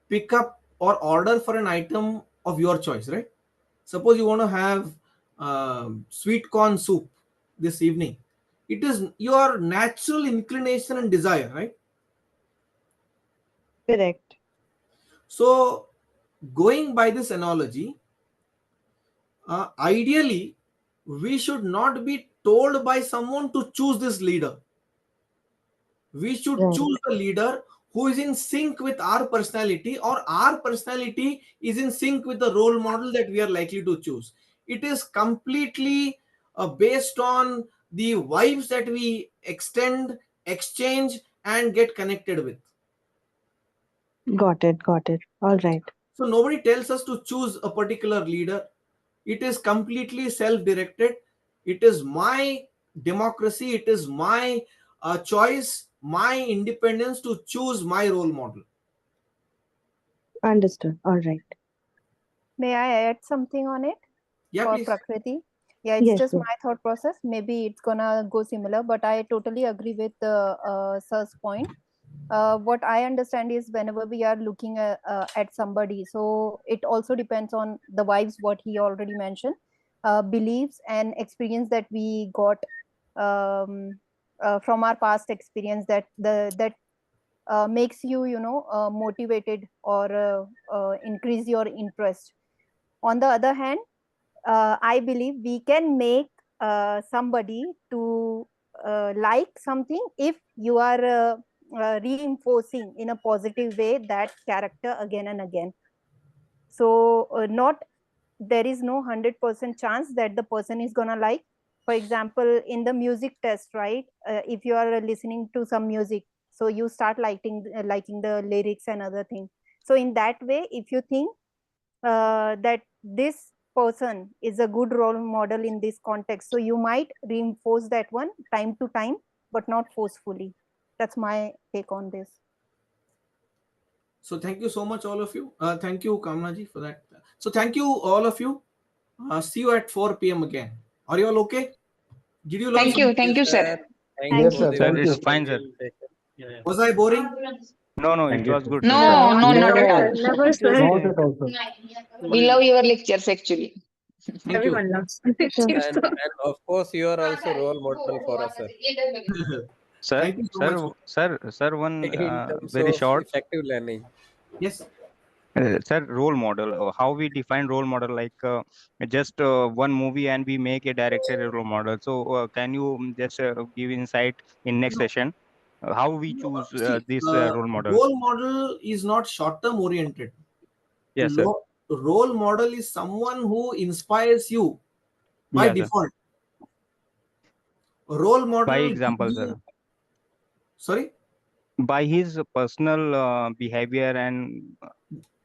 pick up or order for an item of your choice, right? Suppose you want to have sweet corn soup this evening. It is your natural inclination and desire, right? Correct. So, going by this analogy, ideally, we should not be told by someone to choose this leader. We should Right. choose the leader who is in sync with our personality, or our personality is in sync with the role model that we are likely to choose. It is completely based on the vibes that we extend, exchange, and get connected with. Got it. Got it. All right. So nobody tells us to choose a particular leader. It is completely self-directed. It is my democracy. It is my choice, my independence to choose my role model. Understood. All right. May I add something on it Yeah, for please. Prakriti? Yeah, it's Yes, just yes. my thought process. Maybe it's gonna go similar, but I totally agree with Sir's point. What I understand is whenever we are looking at somebody, so it also depends on the vibes, what he already mentioned, beliefs and experience that we got from our past experience, that makes you, motivated or increase your interest. On the other hand, I believe we can make somebody to like something if you are reinforcing in a positive way that character again and again. So not there is no 100% chance that the person is gonna like. For example, in the music test, right? If you are listening to some music, so you start liking the lyrics and other things. So in that way, if you think that this person is a good role model in this context, so you might reinforce that one time to time, but not forcefully. That's my take on this. So thank you so much, all of you. Thank you, Kamnaji, for that. So thank you, all of you. See you at 4 p.m. again. Are you all okay? Did you learn Thank you. something? Thank you, Sir, sir. thank Thank you you. for Yes, the sir. Sir, Thank it's you. wonderful. fine, sir. We'll take it. Yeah, yeah. Was I boring? No, it Thank you, was sir. good, sir. No, No, no, Not not at at all. all. Never, It was sir. Not great. at all, sir. We love your lectures actually. Thank you. Everyone loves Thank you. it. And of course, you are also role model for us, sir, Sir, Thank you so much. sir, one in terms very of short. effective learning. Yes. Sir, role model. How we define role model? Like just one movie and we make a director a role model. So can you just give insight in next No, session how we no, choose see, this role model? role model is not short-term oriented. Yes, sir. Role model is someone who inspires you by Yeah, sir. default. Role By model gives example, you, sir. sorry, By his personal behavior and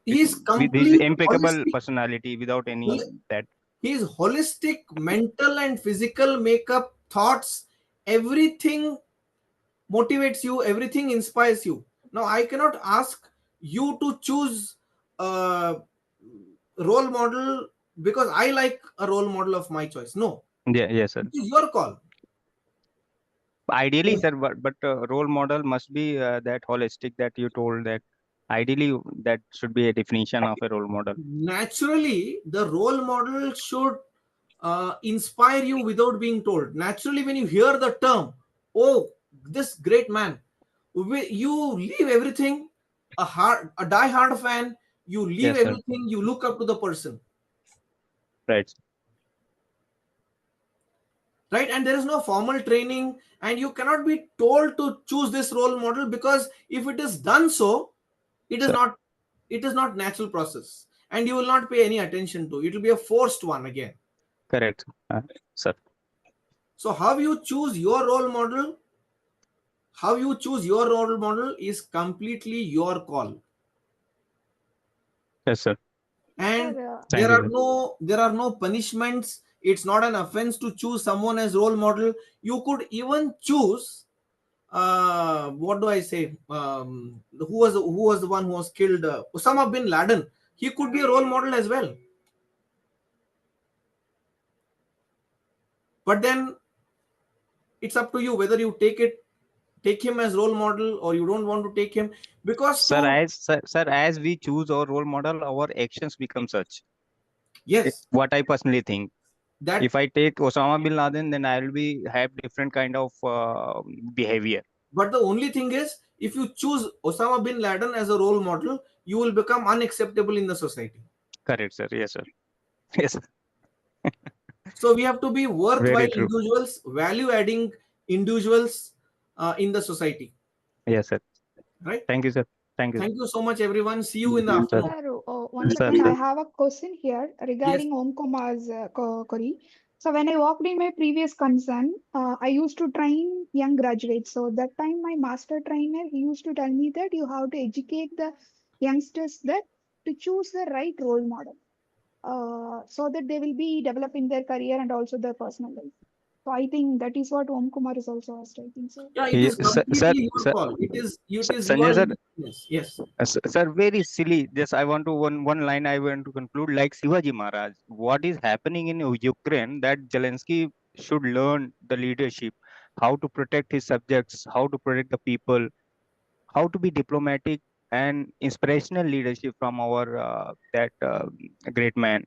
he is with his complete impeccable holistic. personality without any that. His holistic mental and physical makeup, thoughts, everything motivates you, everything inspires you. Now I cannot ask you to choose a role model because I like a role model of my choice. No, Yeah, yes, sir. it is your call. Ideally, sir, but role model must be that holistic that you told that. Ideally, that should be a definition of a role model. Naturally the role model should inspire you without being told. Naturally, when you hear the term, oh, this great man, you leave everything, a die-hard fan, you leave Yes, sir. everything, you look up to the person, Right. right? And there is no formal training, and you cannot be told to choose this role model, because if it is done so, it is Sir, not, it is not natural process, and you will not pay any attention to it. Will be a forced one again. correct. Sir. So how you choose your role model, how you choose your role model is completely your call. Yes, sir. And Sir, Thank you, sir. there are no punishments. It's not an offense to choose someone as role model. You could even choose, what do I say, who was the one who was killed, Osama bin Laden. He could be a role model as well, but then it's up to you whether you take him as role model or you don't want to take him, because Sir, to, as we choose our role model, our actions become such. yes, What I personally think. that, If I take Osama bin Laden, then I will be have different kind of behavior. but the only thing is, if you choose Osama bin Laden as a role model, you will become unacceptable in the society. Correct, sir. Yes, sir. Yes, sir. So we have to be Very worthwhile true. individuals, value adding individuals in the society. Yes, sir. Right? Thank you, sir. Thank you. Thank you so much, everyone. See you in the Sir. afternoon. Sir, one Sir, second. I sir. have a question here Yes. regarding Om Kumar's query. So when I worked in my previous concern, I used to train young graduates. So that time my master trainer, he used to tell me that you have to educate the youngsters that to choose the right role model, so that they will be developing their career and also their personal life. So I think that is what Om Kumar is also asked. I think so. Yeah, it is Sir, sir, completely your sir, call. It is your Sanjay sir, independence. Yes. Sir, very silly. Just I want to one line I want to conclude. Like Shivaji Maharaj, what is happening in Ukraine? That Zelensky should learn the leadership, how to protect his subjects, how to protect the people, how to be diplomatic and inspirational leadership from our that great man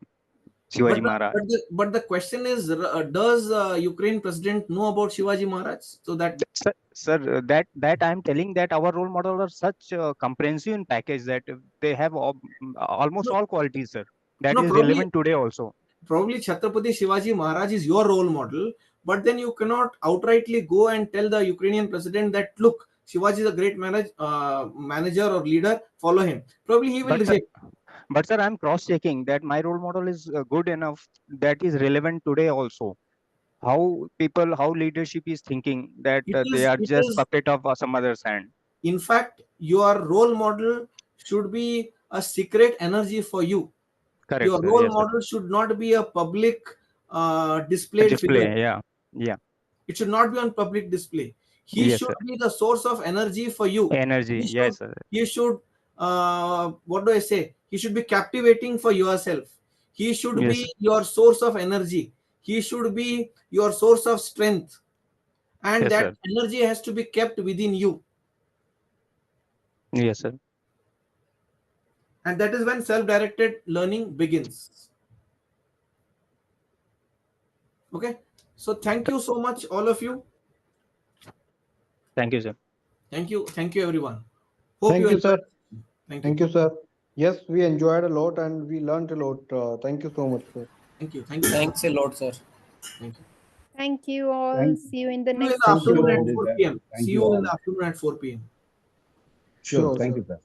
But Shivaji the, Maharaj. but the question is, does Ukraine president know about Shivaji Maharaj? So that Sir, that I'm telling that our role models are such comprehensive in package that they have almost no, all qualities, sir. That no, is probably relevant today also. Chhatrapati Shivaji Maharaj is your role model, but then you cannot outrightly go and tell the Ukrainian president that look, Shivaji is a great manager or leader. Follow him. Probably he will But sir, reject. I'm cross-checking that my role model is good enough that is relevant today also. How leadership is thinking that It they is. are It just is. puppet of some other's hand. In fact, your role model should be a secret energy for you. Correct, Your sir. role Yes, sir. model should not be a public A displayed figure. display. Yeah. Yeah. It should not be on public display. He Yes, should sir. be the source of energy for you. Energy. He should, Yes, sir. he should what do I say? He should be captivating for yourself. He should Yes. be your source of energy. He should be your source of strength. And Yes, that sir. energy has to be kept within you. Yes, sir. And that is when self-directed learning begins. Okay. So thank you so much, all of you. Thank you, sir. Thank you. Thank you, everyone. Hope you Thank you, enjoyed. sir. Thank you. Thank you, sir. Yes, we enjoyed a lot and we learned a lot. Thank you so much, sir. Thank you. Thank you. Thanks a lot, sir. Thank you. Thank you all. Thank, See you in the See you in next the thank afternoon you at all. 4 p.m. Thank See you you in all. the afternoon at 4 p.m. Sure. Sure, Thank sir. you, sir.